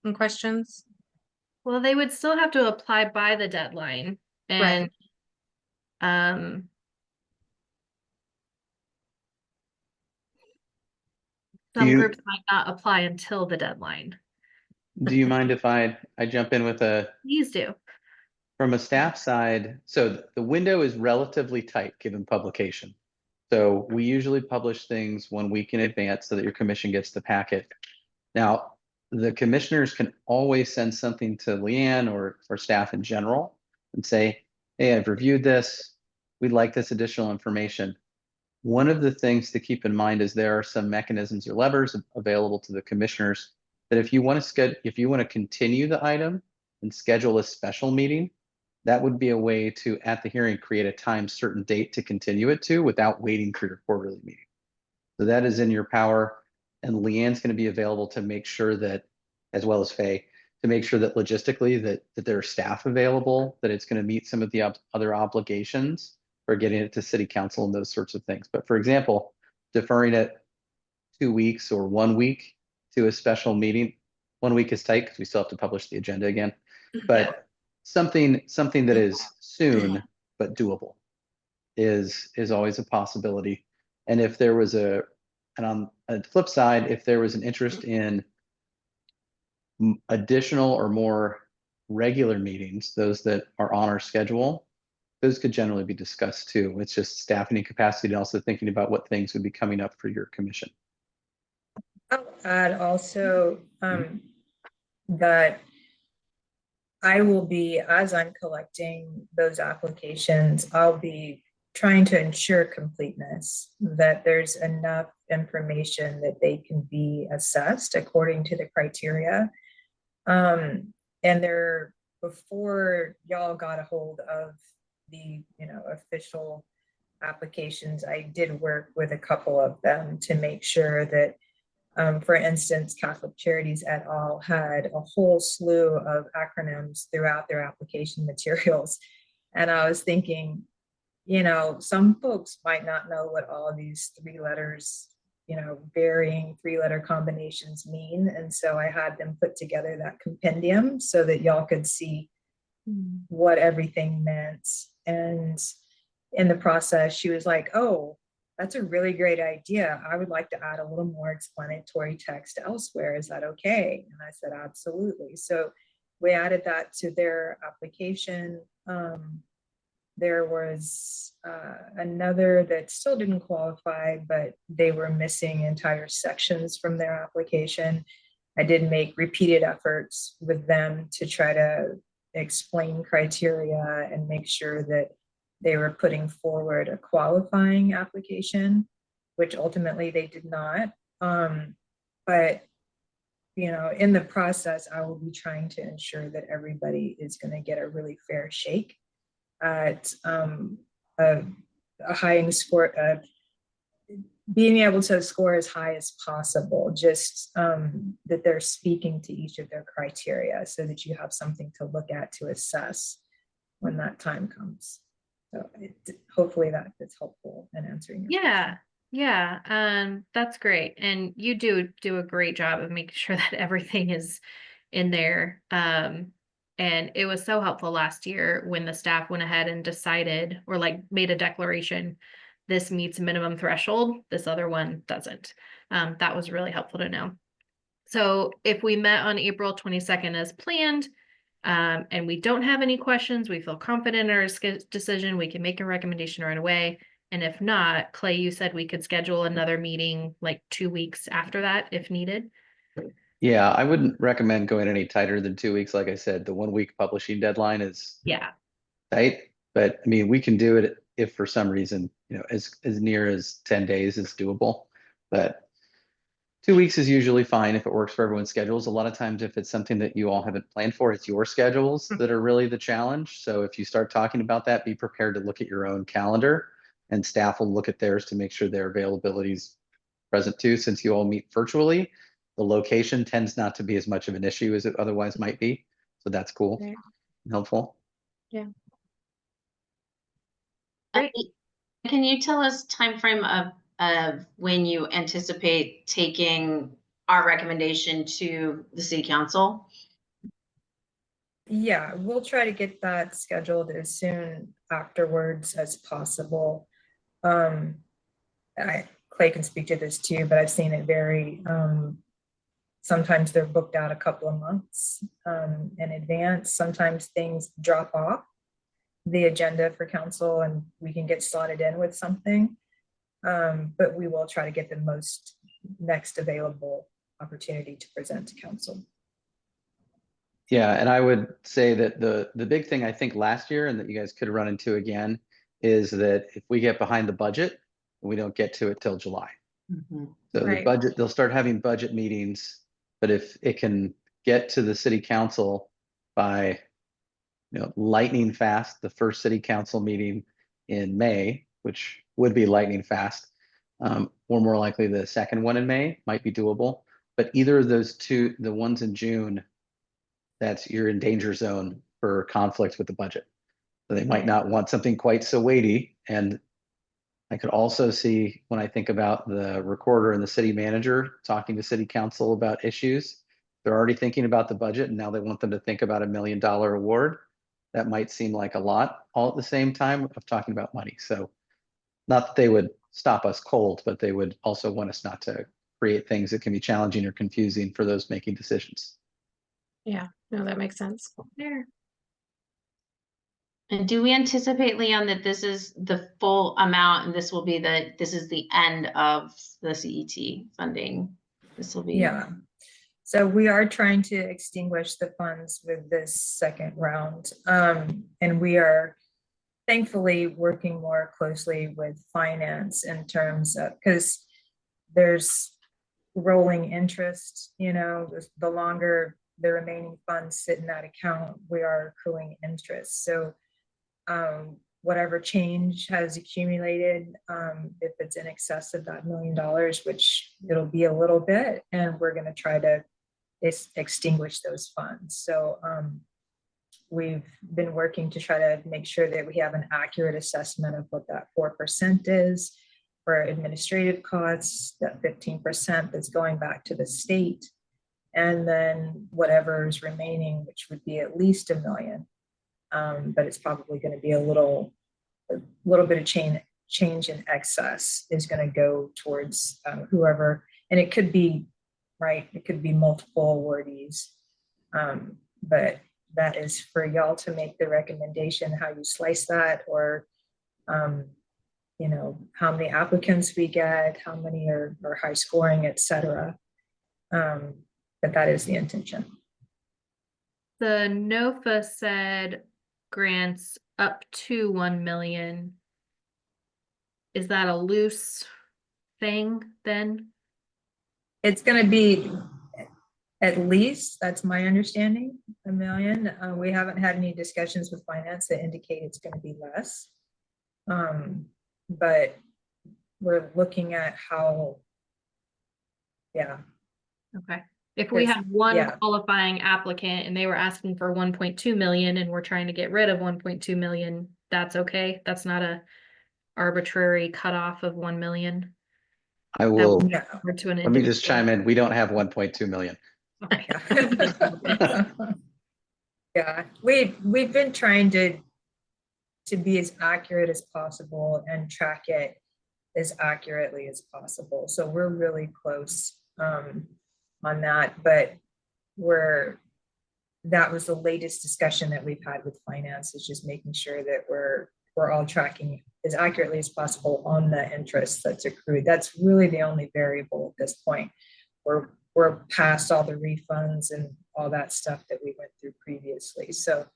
[SPEAKER 3] and questions?
[SPEAKER 1] Well, they would still have to apply by the deadline, and some groups might not apply until the deadline.
[SPEAKER 7] Do you mind if I jump in with
[SPEAKER 1] Please do.
[SPEAKER 7] from a staff side? So the window is relatively tight given publication. So we usually publish things 1 week in advance so that your commission gets the packet. Now, the commissioners can always send something to Leanne or staff in general and say, hey, I've reviewed this. We'd like this additional information. One of the things to keep in mind is there are some mechanisms or levers available to the commissioners that if you want to continue the item and schedule a special meeting, that would be a way to, at the hearing, create a time certain date to continue it to without waiting for your quarterly meeting. So that is in your power. And Leanne's going to be available to make sure that, as well as Faye, to make sure that logistically that there are staff available, that it's going to meet some of the other obligations for getting it to city council and those sorts of things. But for example, deferring it 2 weeks or 1 week to a special meeting. 1 week is tight because we still have to publish the agenda again, but something that is soon but doable is always a possibility. And if there was and on the flip side, if there was an interest in additional or more regular meetings, those that are on our schedule, those could generally be discussed too. It's just staffing and capacity and also thinking about what things would be coming up for your commission.
[SPEAKER 6] I'll add also that I will be, as I'm collecting those applications, I'll be trying to ensure completeness, that there's enough information that they can be assessed according to the criteria. And there, before y'all got a hold of the, official applications, I did work with a couple of them to make sure that, for instance, Catholic Charities et al. Had a whole slew of acronyms throughout their application materials. And I was thinking, some folks might not know what all of these 3 letters, varying 3-letter combinations mean. And so I had them put together that compendium so that y'all could see what everything meant. And in the process, she was like, oh, that's a really great idea. I would like to add a little more explanatory text elsewhere. Is that okay? And I said, absolutely. So we added that to their application. There was another that still didn't qualify, but they were missing entire sections from their application. I did make repeated efforts with them to try to explain criteria and make sure that they were putting forward a qualifying application, which ultimately they did not. But, in the process, I will be trying to ensure that everybody is going to get a really fair shake at a high score, being able to score as high as possible, just that they're speaking to each of their criteria so that you have something to look at to assess when that time comes. So hopefully that is helpful in answering your question.
[SPEAKER 1] Yeah, that's great. And you do a great job of making sure that everything is in there. And it was so helpful last year when the staff went ahead and decided or made a declaration, this meets minimum threshold, this other one doesn't. That was really helpful to know. So if we met on April 22nd as planned, and we don't have any questions, we feel confident in our decision, we can make a recommendation right away. And if not, Clay, you said we could schedule another meeting 2 weeks after that if needed.
[SPEAKER 7] Yeah, I wouldn't recommend going any tighter than 2 weeks. Like I said, the 1 week publishing deadline is tight, but I mean, we can do it if for some reason, as near as 10 days is doable, but 2 weeks is usually fine if it works for everyone's schedules. A lot of times, if it's something that you all haven't planned for, it's your schedules that are really the challenge. So if you start talking about that, be prepared to look at your own calendar, and staff will look at theirs to make sure their availability is present too. Since you all meet virtually, the location tends not to be as much of an issue as it otherwise might be. So that's cool,
[SPEAKER 3] Right.
[SPEAKER 7] and helpful.
[SPEAKER 3] Yeah.
[SPEAKER 5] Can you tell us timeframe of when you anticipate taking our recommendation to the city council?
[SPEAKER 6] Yeah, we'll try to get that scheduled as soon afterwards as possible. Clay can speak to this too, but I've seen it vary. Sometimes they're booked out a couple of months in advance. Sometimes things drop off the agenda for council and we can get slotted in with something. But we will try to get the most next available opportunity to present to council.
[SPEAKER 7] Yeah, and I would say that the big thing I think last year, and that you guys could run into again, is that if we get behind the budget, we don't get to it till July. So the
[SPEAKER 3] Right.
[SPEAKER 7] budget, they'll start having budget meetings, but if it can get to the city council by, lightning fast, the first city council meeting in May, which would be lightning fast, or more likely the second one in May might be doable. But either of those two, the ones in June, you're in danger zone for conflict with the budget. So they might not want something quite so weighty. And I could also see, when I think about the recorder and the city manager talking to city council about issues, they're already thinking about the budget and now they want them to think about $1 million award. That might seem like a lot all at the same time of talking about money. So not that they would stop us cold, but they would also want us not to create things that can be challenging or confusing for those making decisions.
[SPEAKER 3] Yeah, no, that makes sense.
[SPEAKER 1] There.
[SPEAKER 5] And do we anticipate, Leon, that this is the full amount and this will be this is the end of the CET funding? This will be.
[SPEAKER 6] Yeah. So we are trying to extinguish the funds with this second round. And we are thankfully working more closely with finance in terms of, because there's rolling interest, you know, the longer the remaining funds sit in that account, we are accruing interest. So whatever change has accumulated, if it's in excess of that $1 million, which it'll be a little bit, and we're going to try to extinguish those funds. So we've been working to try to make sure that we have an accurate assessment of what that 4% is for administrative costs, that 15% that's going back to the state, and then whatever's remaining, which would be at least $1 million. But it's probably going to be a little bit of change in excess is going to go towards whoever, and it could be, right, it could be multiple awardees, but that is for y'all to make the recommendation how you slice that, or you know, how many applicants we get, how many are high scoring, etc. But that is the intention.
[SPEAKER 1] The NOFA said grants up to 1 million. Is that a loose thing then?
[SPEAKER 6] It's going to be at least, that's my understanding, $1 million. We haven't had any discussions with finance that indicate it's going to be less. But we're looking at how, yeah.
[SPEAKER 1] Okay. If we
[SPEAKER 6] Yes,
[SPEAKER 1] have one
[SPEAKER 6] yeah.
[SPEAKER 1] qualifying applicant and they were asking for 1.2 million and we're trying to get rid of 1.2 million, that's okay. That's not a arbitrary cutoff of 1 million.
[SPEAKER 7] I will,
[SPEAKER 6] No.
[SPEAKER 1] Or to an
[SPEAKER 7] let me just
[SPEAKER 1] individual.
[SPEAKER 7] chime in. We don't have 1.2 million.
[SPEAKER 6] Yeah, we've been trying to be as accurate as possible and track it as accurately as possible. So we're really close on that, but that was the latest discussion that we've had with finance, is just making sure that we're all tracking as accurately as possible on the interest that's accrued. That's really the only variable at this point. We're past all the refunds and all that stuff that we went through previously. So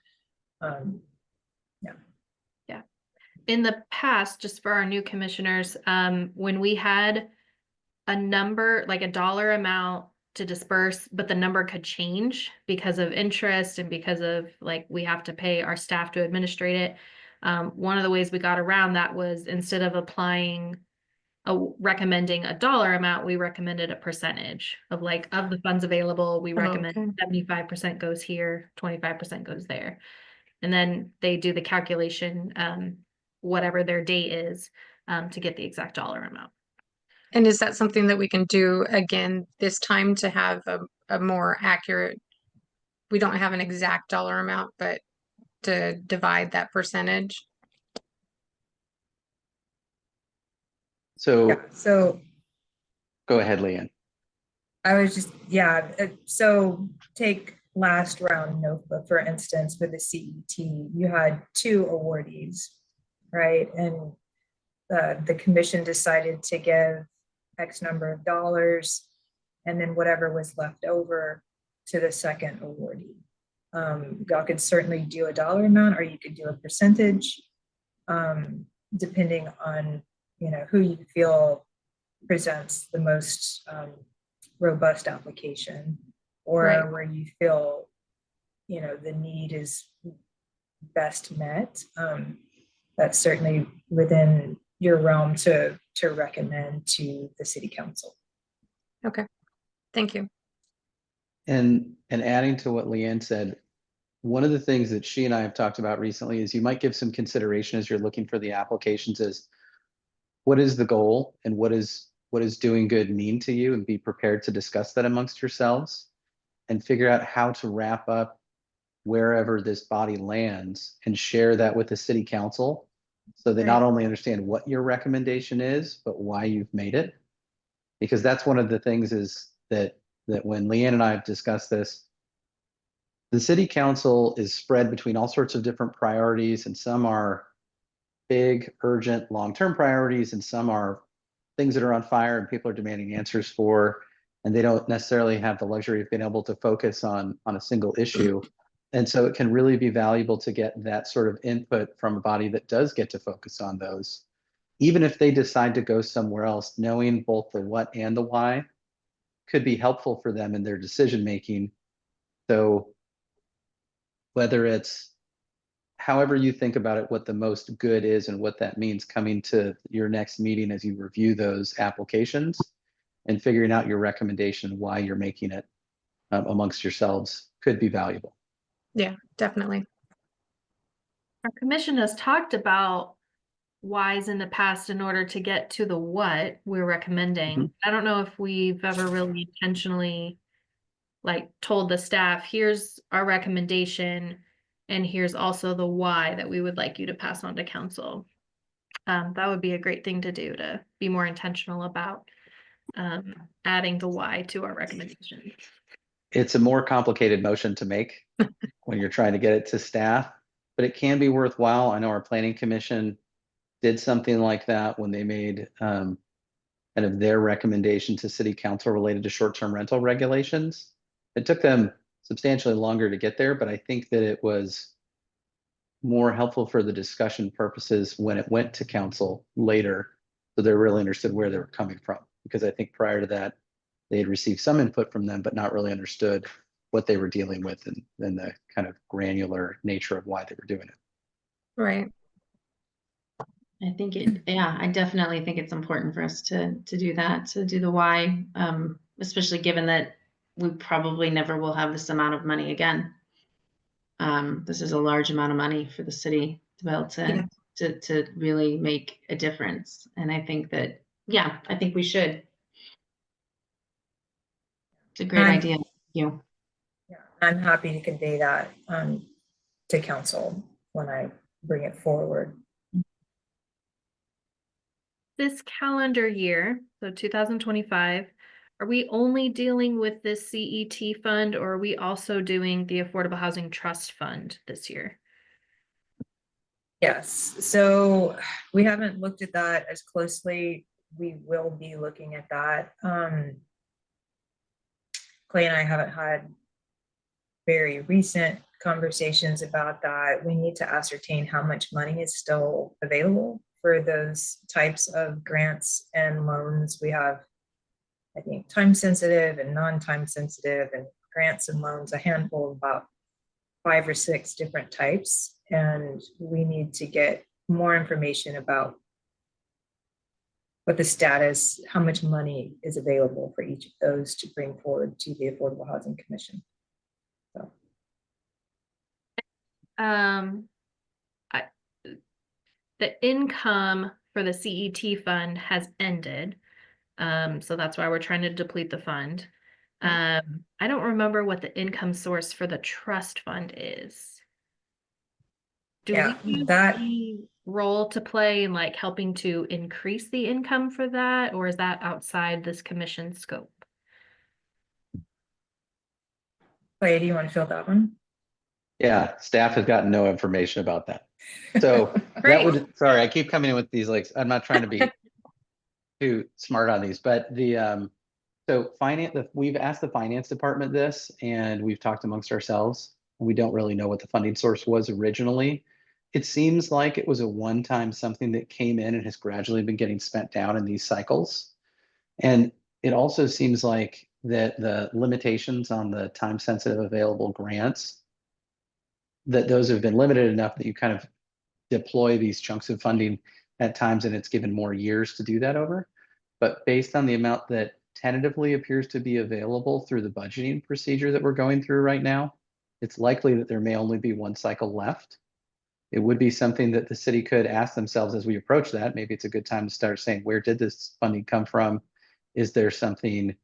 [SPEAKER 6] yeah.
[SPEAKER 1] In the past, just for our new commissioners, when we had a number, like a dollar amount to disperse, but the number could change because of interest and because of, like, we have to pay our staff to administrate it. One of the ways we got around that was, instead of recommending a dollar amount, we recommended a percentage of the funds available. We recommend 75% goes here, 25% goes there. And then they do the calculation, whatever their date is, to get the exact dollar amount.
[SPEAKER 3] And is that something that we can do again this time to have a more accurate, we don't have an exact dollar amount, but to divide that percentage?
[SPEAKER 7] So
[SPEAKER 6] Yeah. So
[SPEAKER 7] go ahead, Leanne.
[SPEAKER 6] I was just, yeah. So take last round NOFA, for instance, with the CET, you had 2 awardees, right? And the commission decided to give X number of dollars, and then whatever was left over to the second awardee. Y'all could certainly do a dollar amount, or you could do a percentage, depending on, you know, who you feel presents the most robust application, or
[SPEAKER 1] Right.
[SPEAKER 6] where you feel, you know, the need is best met. That's certainly within your realm to recommend to the city council.
[SPEAKER 3] Okay, thank you.
[SPEAKER 7] And adding to what Leanne said, one of the things that she and I have talked about recently is you might give some consideration as you're looking for the applications is, what is the goal and what is doing good mean to you, and be prepared to discuss that amongst yourselves and figure out how to wrap up wherever this body lands and share that with the city council, so they not only understand what your recommendation is, but why you've made it. Because that's one of the things is that when Leanne and I have discussed this, the city council is spread between all sorts of different priorities, and some are big, urgent, long-term priorities, and some are things that are on fire and people are demanding answers for, and they don't necessarily have the luxury of being able to focus on a single issue. And so it can really be valuable to get that sort of input from a body that does get to focus on those. Even if they decide to go somewhere else, knowing both the what and the why could be helpful for them in their decision making. So whether it's however you think about it, what the most good is and what that means coming to your next meeting as you review those applications and figuring out your recommendation, why you're making it amongst yourselves, could be valuable.
[SPEAKER 3] Yeah, definitely.
[SPEAKER 1] Our commission has talked about whys in the past in order to get to the what we're recommending. I don't know if we've ever really intentionally like told the staff, here's our recommendation, and here's also the why that we would like you to pass on to council. That would be a great thing to do, to be more intentional about adding the why to our recommendation.
[SPEAKER 7] It's a more complicated motion to make when you're trying to get it to staff, but it can be worthwhile. I know our planning commission did something like that when they made kind of their recommendation to city council related to short-term rental regulations. It took them substantially longer to get there, but I think that it was more helpful for the discussion purposes when it went to council later, so they really understood where they were coming from. Because I think prior to that, they had received some input from them, but not really understood what they were dealing with and the kind of granular nature of why they were doing it.
[SPEAKER 3] Right.
[SPEAKER 5] I think I definitely think it's important for us to do that, to do the why, especially given that we probably never will have this amount of money again. This is a large amount of money for the city to be able to really make a difference. And I think that, I think we should. It's a great idea. Thank you.
[SPEAKER 6] Yeah, I'm happy to convey that to council when I bring it forward.
[SPEAKER 1] This calendar year, so 2025, are we only dealing with this CET fund, or are we also doing the Affordable Housing Trust Fund this year?
[SPEAKER 6] Yes, so we haven't looked at that as closely. We will be looking at that. Clay and I haven't had very recent conversations about that. We need to ascertain how much money is still available for those types of grants and loans. We have, I think, time sensitive and non-time sensitive, and grants and loans, a handful of about 5 or 6 different types. And we need to get more information about what the status, how much money is available for each of those to bring forward to the Affordable Housing Commission. So.
[SPEAKER 1] The income for the CET fund has ended. So that's why we're trying to deplete the fund. I don't remember what the income source for the trust fund is. Do we have any role to play in like helping to increase the income for that, or is that outside this commission scope?
[SPEAKER 6] Clay, do you want to fill that one?
[SPEAKER 7] Yeah, staff has gotten no information about that. So that would, sorry, I keep coming in with these, like, I'm not trying to be too smart on these, but so we've asked the finance department this, and we've talked amongst ourselves. We don't really know what the funding source was originally. It seems like it was a one-time something that came in and has gradually been getting spent down in these cycles. And it also seems like that the limitations on the time-sensitive available grants, that those have been limited enough that you kind of deploy these chunks of funding at times, and it's given more years to do that over. But based on the amount that tentatively appears to be available through the budgeting procedure that we're going through right now, it's likely that there may only be one cycle left. it would be something that the city could ask themselves as we approach that. Maybe it's a good time to start saying, where did this funding come from? Is there something,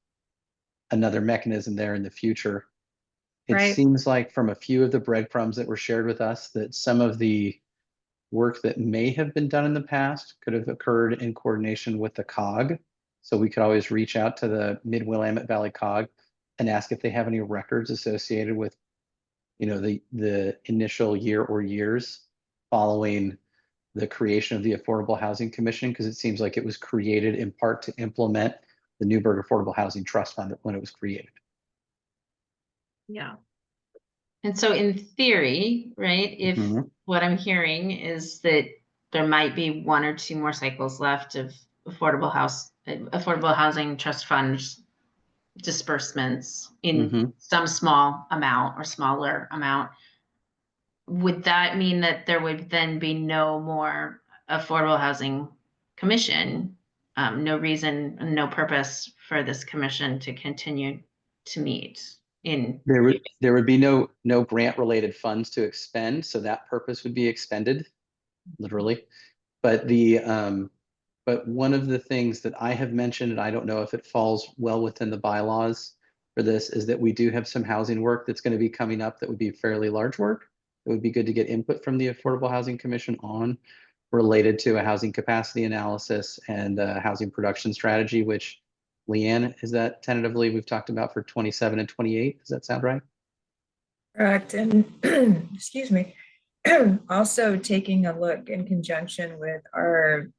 [SPEAKER 7] another mechanism there in the future? It
[SPEAKER 3] Right.
[SPEAKER 7] seems like from a few of the breadcrumbs that were shared with us that some of the work that may have been done in the past could have occurred in coordination with the COG. So we could always reach out to the Mid-Willamette Valley COG and ask if they have any records associated with, you know, the initial year or years following the creation of the Affordable Housing Commission, because it seems like it was created in part to implement the Newburgh Affordable Housing Trust Fund when it was created.
[SPEAKER 1] Yeah.
[SPEAKER 5] And so in theory, right, if
[SPEAKER 7] Mhm.
[SPEAKER 5] what I'm hearing is that there might be 1 or 2 more cycles left of affordable housing trust funds disbursements in
[SPEAKER 7] Mhm.
[SPEAKER 5] some small amount or smaller amount, would that mean that there would then be no more affordable housing commission? No reason, no purpose for this commission to continue to meet in.
[SPEAKER 7] There would be no grant related funds to expend, so that purpose would be expended, literally. But but one of the things that I have mentioned, and I don't know if it falls well within the bylaws for this, is that we do have some housing work that's going to be coming up that would be fairly large work. It would be good to get input from the Affordable Housing Commission on, related to a housing capacity analysis and a housing production strategy, which Leanne, is that tentatively we've talked about for 27 and 28? Does that sound right?
[SPEAKER 6] Correct. And excuse me, also taking a look in conjunction with our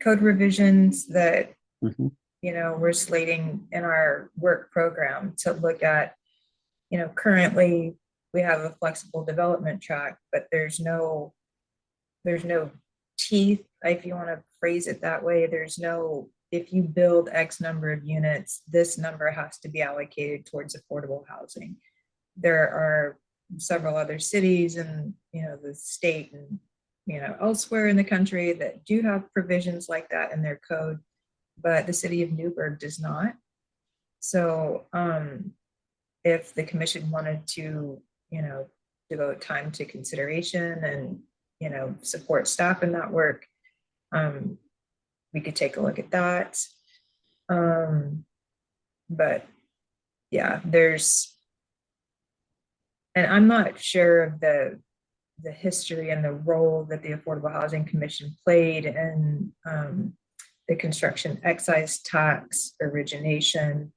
[SPEAKER 6] code revisions that,
[SPEAKER 7] Mhm.
[SPEAKER 6] you know, we're slating in our work program to look at, you know, currently we have a flexible development track, but there's no teeth, if you want to phrase it that way. There's no, if you build X number of units, this number has to be allocated towards affordable housing. There are several other cities and, you know, the state and, you know, elsewhere in the country that do have provisions like that in their code, but the city of Newburgh does not. So if the commission wanted to, you know, devote time to consideration and, you know, support staff in that work, we could take a look at that. But yeah, and I'm not sure of the history and the role that the Affordable Housing Commission played in the construction excise tax origination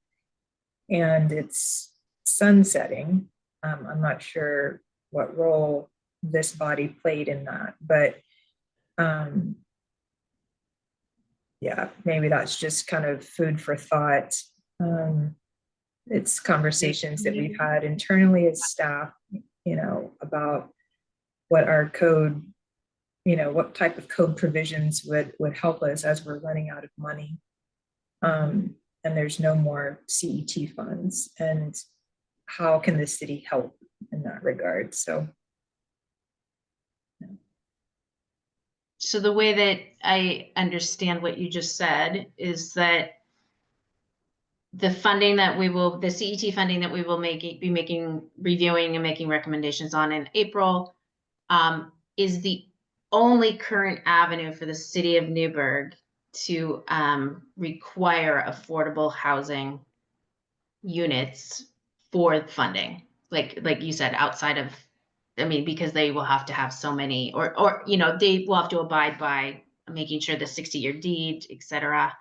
[SPEAKER 6] and its sunsetting. I'm not sure what role this body played in that, but yeah, maybe that's just kind of food for thought. It's conversations that we've had internally as staff, you know, about what our code, you know, what type of code provisions would help us as we're running out of money. And there's no more CET funds. And how can the city help in that regard? So
[SPEAKER 5] the way that I understand what you just said is that the funding that the CET funding that we will reviewing and making recommendations on in April, is the only current avenue for the city of Newburgh to require affordable housing units for funding. Like you said, outside of, I mean, because they will have to have so many, or you know, they will have to abide by making sure the 60-year deed, et cetera,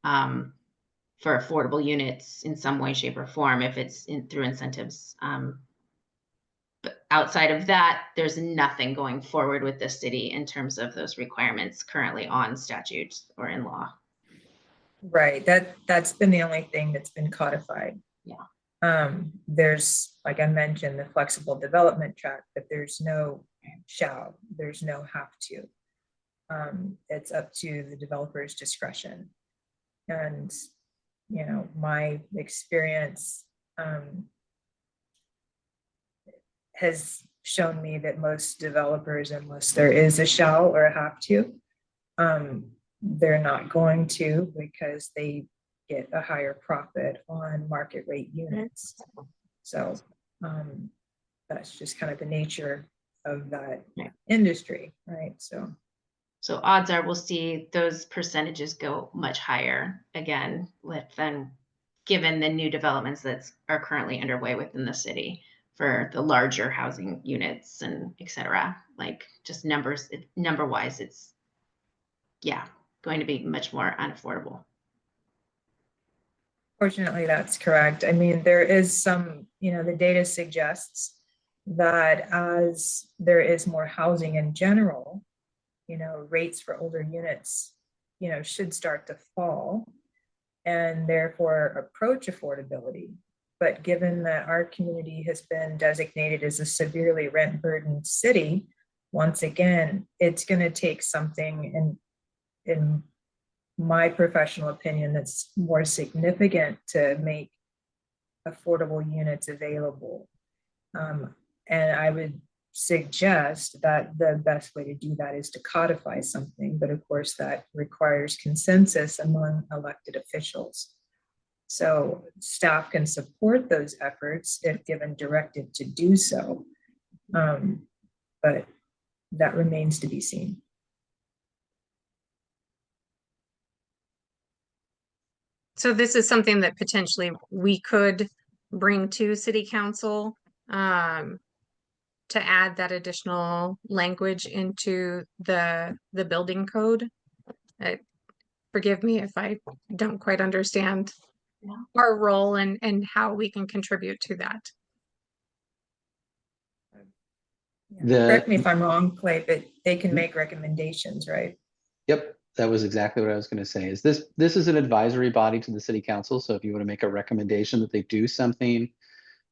[SPEAKER 5] for affordable units in some way, shape, or form, if it's through incentives. But outside of that, there's nothing going forward with the city in terms of those requirements currently on statute or in law.
[SPEAKER 6] right, that's been the only thing that's been codified.
[SPEAKER 5] Yeah.
[SPEAKER 6] There's, like I mentioned, the flexible development track, but there's no shall, there's no have to. It's up to the developer's discretion. And, you know, my experience has shown me that most developers, unless there is a shall or a have to, they're not going to, because they get a higher profit on market rate units. So that's just kind of the nature of that
[SPEAKER 5] Right.
[SPEAKER 6] industry, right? So
[SPEAKER 5] So odds are we'll see those percentages go much higher again than given the new developments that are currently underway within the city for the larger housing units and et cetera. Like just number wise, it's going to be much more unaffordable.
[SPEAKER 6] fortunately, that's correct. I mean, there is some, the data suggests that as there is more housing in general, rates for older units, should start to fall and therefore approach affordability. But given that our community has been designated as a severely rent burdened city, once again, it's going to take something in my professional opinion that's more significant to make affordable units available. And I would suggest that the best way to do that is to codify something, but of course that requires consensus among elected officials. So staff can support those efforts if given directive to do so, but that remains to be seen.
[SPEAKER 3] So this is something that potentially we could bring to city council to add that additional language into the building code. Forgive me if I don't quite understand our role and how we can contribute to that.
[SPEAKER 6] Correct me if I'm wrong, Clay, but they can make recommendations, right?
[SPEAKER 7] Yep, that was exactly what I was going to say. Is this is an advisory body to the city council. So if you want to make a recommendation that they do something,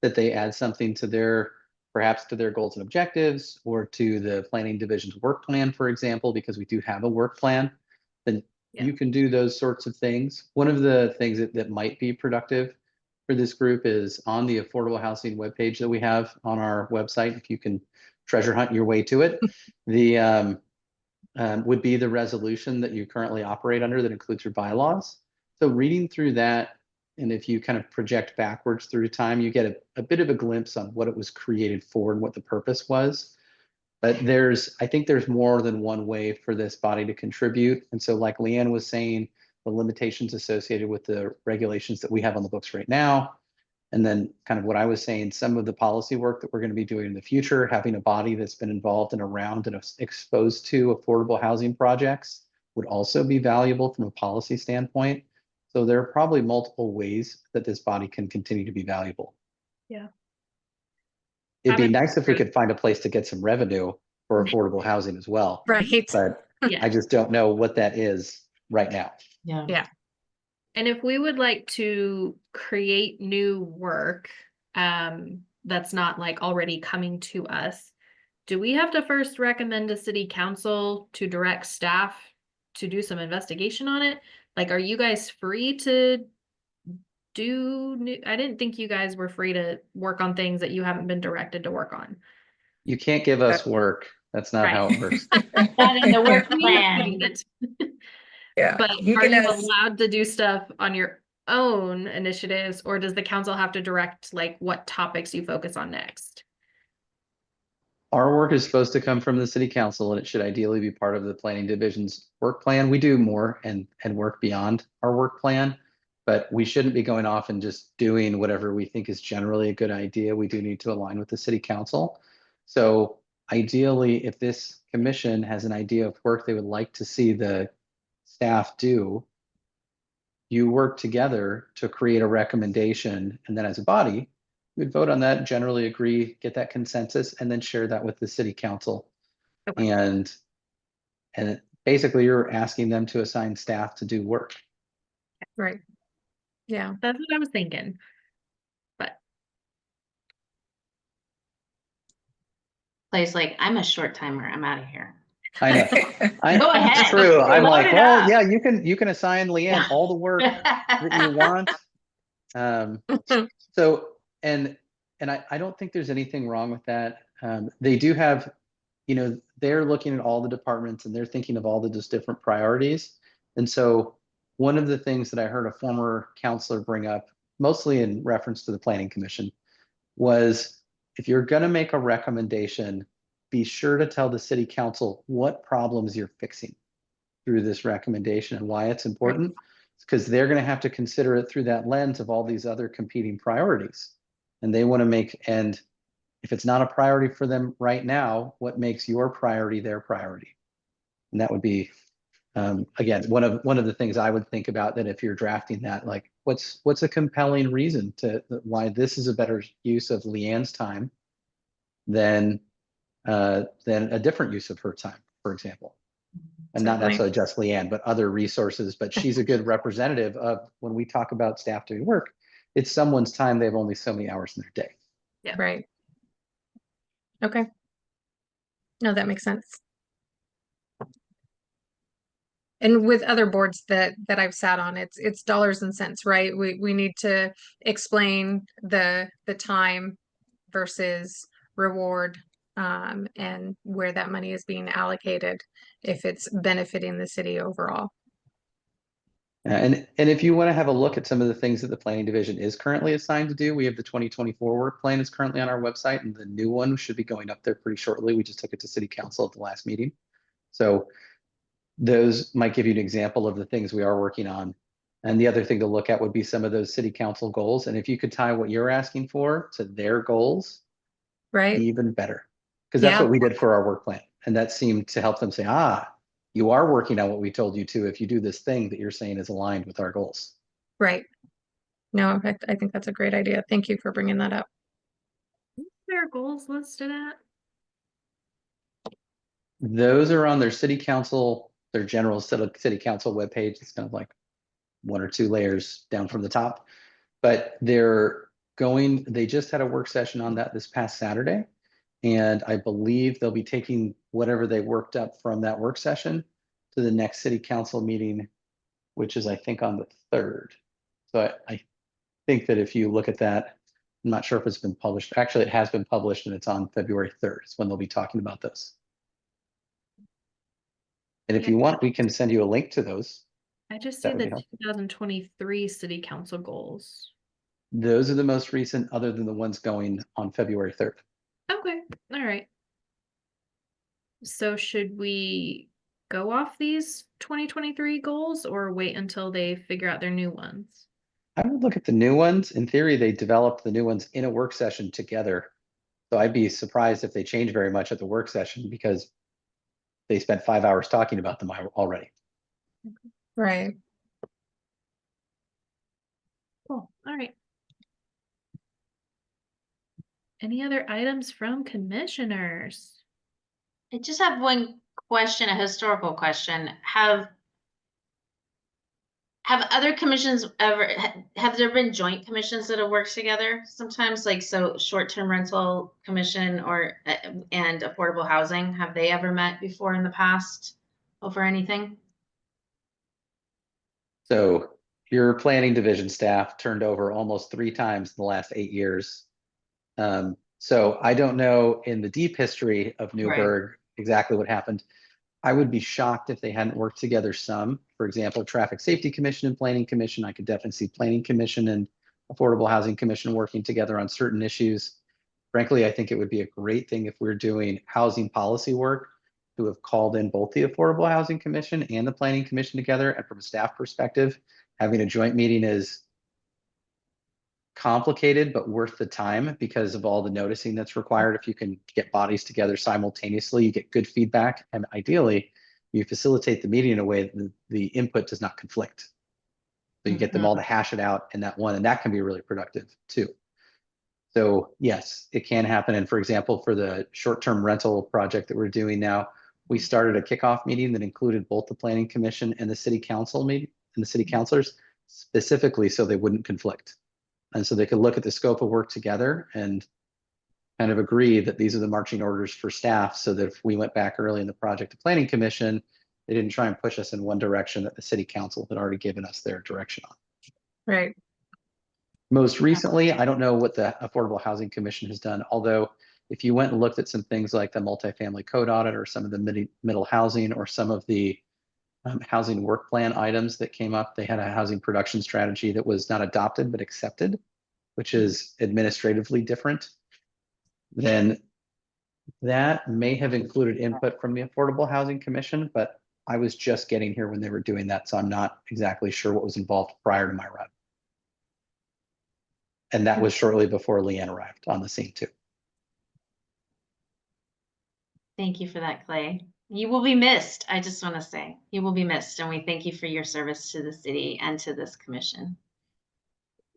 [SPEAKER 7] that they add something to perhaps to their goals and objectives, or to the planning division's work plan, for example, because we do have a work plan, then you can do those sorts of things. One of the things that might be productive for this group is on the affordable housing webpage that we have on our website. If you can treasure hunt your way to it, the would be the resolution that you currently operate under that includes your bylaws. So reading through that, and if you kind of project backwards through time, you get a bit of a glimpse on what it was created for and what the purpose was. But I think there's more than one way for this body to contribute. And so like Leanne was saying, the limitations associated with the regulations that we have on the books right now, and then kind of what I was saying, some of the policy work that we're going to be doing in the future, having a body that's been involved and around and exposed to affordable housing projects would also be valuable from a policy standpoint. So there are probably multiple ways that this body can continue to be valuable.
[SPEAKER 1] Yeah.
[SPEAKER 7] It'd be nice if we could find a place to get some revenue for affordable housing as well.
[SPEAKER 3] Right.
[SPEAKER 7] But I just don't know what that is right now.
[SPEAKER 3] Yeah.
[SPEAKER 1] And if we would like to create new work that's not like already coming to us, do we have to first recommend to city council to direct staff to do some investigation on it? Like, are you guys free to do new? I didn't think you guys were free to work on things that you haven't been directed to work on.
[SPEAKER 7] You can't give us work. That's not how it works.
[SPEAKER 5] Not in the work plan.
[SPEAKER 6] Yeah.
[SPEAKER 1] But are you allowed to do stuff on your own initiatives, or does the council have to direct like what topics you focus on next?
[SPEAKER 7] Our work is supposed to come from the city council, and it should ideally be part of the planning division's work plan. We do more and work beyond our work plan, but we shouldn't be going off and just doing whatever we think is generally a good idea. We do need to align with the city council. So ideally, if this commission has an idea of work they would like to see the staff do, you work together to create a recommendation, and then as a body, we'd vote on that, generally agree, get that consensus, and then share that with the city council.
[SPEAKER 1] Okay.
[SPEAKER 7] And basically you're asking them to assign staff to do work.
[SPEAKER 3] Right. Yeah.
[SPEAKER 1] That's what I was thinking. But
[SPEAKER 5] Clay's like, I'm a short timer. I'm out of here.
[SPEAKER 7] I know.
[SPEAKER 5] Go ahead.
[SPEAKER 7] It's true. I'm
[SPEAKER 5] Load
[SPEAKER 7] like,
[SPEAKER 5] it
[SPEAKER 7] well,
[SPEAKER 5] up.
[SPEAKER 7] yeah, you can assign Leanne all the work that you want. So, and I don't think there's anything wrong with that. They do have, they're looking at all the departments and they're thinking of all the just different priorities. And so one of the things that I heard a former counselor bring up, mostly in reference to the planning commission, was if you're going to make a recommendation, be sure to tell the city council what problems you're fixing through this recommendation and why it's important, because they're going to have to consider it through that lens of all these other competing priorities. And they want to make, and if it's not a priority for them right now, what makes your priority their priority? And that would be, again, one of the things I would think about, that if you're drafting that, like what's a compelling reason to why this is a better use of Leanne's time than a different use of her time, for example. And not
[SPEAKER 3] Certainly.
[SPEAKER 7] necessarily just Leanne, but other resources. But she's a good representative of, when we talk about staff doing work, it's someone's time. They have only so many hours in their day.
[SPEAKER 3] Right. Okay. No, that makes sense. And with other boards that I've sat on, it's dollars and cents, right? We need to explain the time versus reward, and where that money is being allocated, if it's benefiting the city overall.
[SPEAKER 7] And if you want to have a look at some of the things that the planning division is currently assigned to do, we have the 2024 work plan is currently on our website, and the new one should be going up there pretty shortly. We just took it to city council at the last meeting. So those might give you an example of the things we are working on. And the other thing to look at would be some of those city council goals. And if you could tie what you're asking for to their goals,
[SPEAKER 3] Right.
[SPEAKER 7] even better. Because that's
[SPEAKER 3] Yeah.
[SPEAKER 7] what we did for our work plan. And that seemed to help them say, you are working on what we told you to, if you do this thing that you're saying is aligned with our goals.
[SPEAKER 3] Right. No, I think that's a great idea. Thank you for bringing that up.
[SPEAKER 1] There are goals listed at.
[SPEAKER 7] Those are on their city council, their general city council webpage. It's kind of like one or two layers down from the top. But they just had a work session on that this past Saturday. And I believe they'll be taking whatever they worked up from that work session to the next city council meeting, which is, I think, on the 3rd. So I think that if you look at that, I'm not sure if it's been published. Actually, it has been published, and it's on February 3rd. It's when they'll be talking about this. And if you want, we can send you a link to those.
[SPEAKER 1] I just
[SPEAKER 7] That
[SPEAKER 1] see
[SPEAKER 7] would be
[SPEAKER 1] the
[SPEAKER 7] helpful.
[SPEAKER 1] 2023 city council goals.
[SPEAKER 7] Those are the most recent, other than the ones going on February 3rd.
[SPEAKER 1] Okay, all right. So should we go off these 2023 goals or wait until they figure out their new ones?
[SPEAKER 7] I would look at the new ones. In theory, they developed the new ones in a work session together. So I'd be surprised if they change very much at the work session, because they spent 5 hours talking about them already.
[SPEAKER 3] Right.
[SPEAKER 1] Cool, all right. Any other items from commissioners?
[SPEAKER 5] I just have one question, a historical question. Have other commissions ever, have there been joint commissions that have worked together sometimes, like, so short-term rental commission or and affordable housing, have they ever met before in the past over anything?
[SPEAKER 7] So your planning division staff turned over almost 3 times in the last 8 years. So I don't know in the deep history of Newburgh exactly what happened. I would be shocked if they hadn't worked together some. For example, Traffic Safety Commission and Planning Commission, I could definitely see Planning Commission and Affordable Housing Commission working together on certain issues. Frankly, I think it would be a great thing if we're doing housing policy work to have called in both the Affordable Housing Commission and the Planning Commission together. And from a staff perspective, having a joint meeting is complicated, but worth the time because of all the noticing that's required. If you can get bodies together simultaneously, you get good feedback, and ideally you facilitate the meeting in a way that the input does not conflict. So you get them all to hash it out in that one, and that can be really productive too. So yes, it can happen. And for example, for the short-term rental project that we're doing now, we started a kickoff meeting that included both the Planning Commission and the City Council meeting and the city councilors, specifically so they wouldn't conflict. And so they could look at the scope of work together and kind of agree that these are the marching orders for staff, so that if we went back early in the project to Planning Commission, they didn't try and push us in one direction that the city council had already given us their direction on.
[SPEAKER 3] Right.
[SPEAKER 7] Most recently, I don't know what the Affordable Housing Commission has done, although if you went and looked at some things like the multifamily code audit or some of the middle housing or some of the housing work plan items that came up, they had a housing production strategy that was not adopted but accepted, which is administratively different than That may have included input from the Affordable Housing Commission, but I was just getting here when they were doing that, so I'm not exactly sure what was involved prior to my arrival. And that was shortly before Leanne arrived on the scene too.
[SPEAKER 5] Thank you for that, Clay. You will be missed. I just want to say you will be missed, and we thank you for your service to the city and to this commission.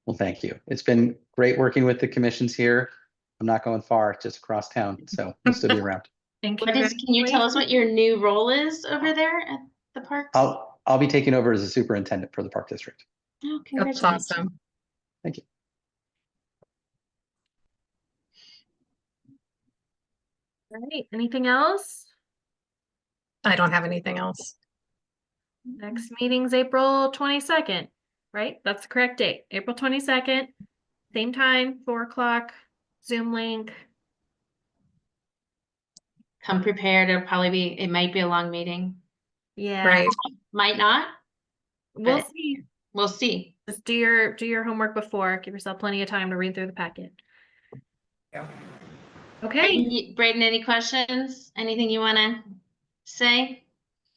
[SPEAKER 7] Well, thank you. It's been great working with the commissions here. I'm not going far, just across town, so we'll still be around.
[SPEAKER 1] Thank you.
[SPEAKER 5] What is? Can you tell us what your new role is over there at the parks?
[SPEAKER 7] I'll be taking over as a superintendent for the Park District.
[SPEAKER 5] Oh,
[SPEAKER 3] That's
[SPEAKER 5] congratulations.
[SPEAKER 3] awesome.
[SPEAKER 7] Thank you.
[SPEAKER 1] All right, anything else?
[SPEAKER 3] I don't have anything else.
[SPEAKER 1] Next meeting's April 22nd, right? That's the correct date, April 22nd, same time, 4 o'clock, Zoom link.
[SPEAKER 5] Come prepared. It'll probably be. It might be a long meeting.
[SPEAKER 1] Yeah,
[SPEAKER 3] Right.
[SPEAKER 5] Might not.
[SPEAKER 1] we'll
[SPEAKER 5] but-
[SPEAKER 1] see.
[SPEAKER 5] We'll see.
[SPEAKER 1] Just do your homework before. Give yourself plenty of time to read through the packet.
[SPEAKER 6] Yeah.
[SPEAKER 1] Okay.
[SPEAKER 5] Braden, any questions? Anything you want to say?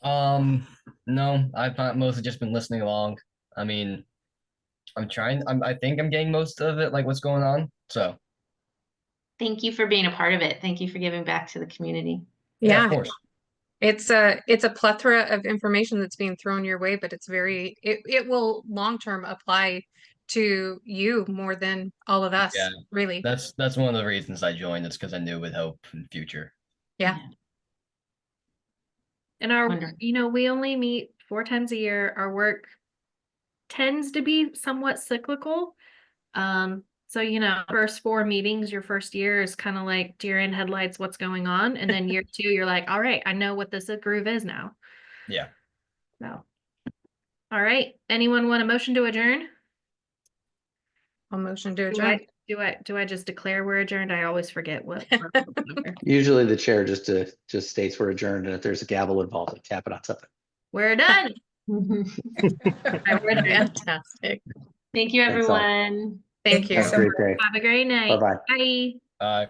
[SPEAKER 4] No, I've not mostly just been listening along. I mean, I think I'm getting most of it, like what's going on. So
[SPEAKER 5] Thank you for being a part of it. Thank you for giving back to the community.
[SPEAKER 3] Yeah.
[SPEAKER 4] of course.
[SPEAKER 3] It's a plethora of information that's being thrown your way, but it will long-term apply to you more than all of us,
[SPEAKER 4] Yeah.
[SPEAKER 3] really.
[SPEAKER 4] That's one of the reasons I joined. It's because I knew it would help in the future.
[SPEAKER 3] Yeah.
[SPEAKER 1] And our,
[SPEAKER 5] Wonderful.
[SPEAKER 1] we only meet 4 times a year. Our work tends to be somewhat cyclical. So, first 4 meetings, your first year is kind of like deer in headlights, what's going on? And then year 2, you're like, all right, I know what this groove is now.
[SPEAKER 4] Yeah.
[SPEAKER 1] So, all right. Anyone want a motion to adjourn?
[SPEAKER 3] I'll motion to
[SPEAKER 1] Do
[SPEAKER 3] adjourn.
[SPEAKER 1] do I just declare we're adjourned? I always forget what.
[SPEAKER 7] Usually the chair just states we're adjourned, and if there's a gavel involved, I tap it on something.
[SPEAKER 1] We're done. We're done.
[SPEAKER 3] Fantastic.
[SPEAKER 5] Thank you,
[SPEAKER 7] Thanks all.
[SPEAKER 5] everyone.
[SPEAKER 3] Thank you.
[SPEAKER 7] Have a great day.
[SPEAKER 1] Have a great night.
[SPEAKER 7] Bye-bye.
[SPEAKER 1] Bye.
[SPEAKER 4] Bye.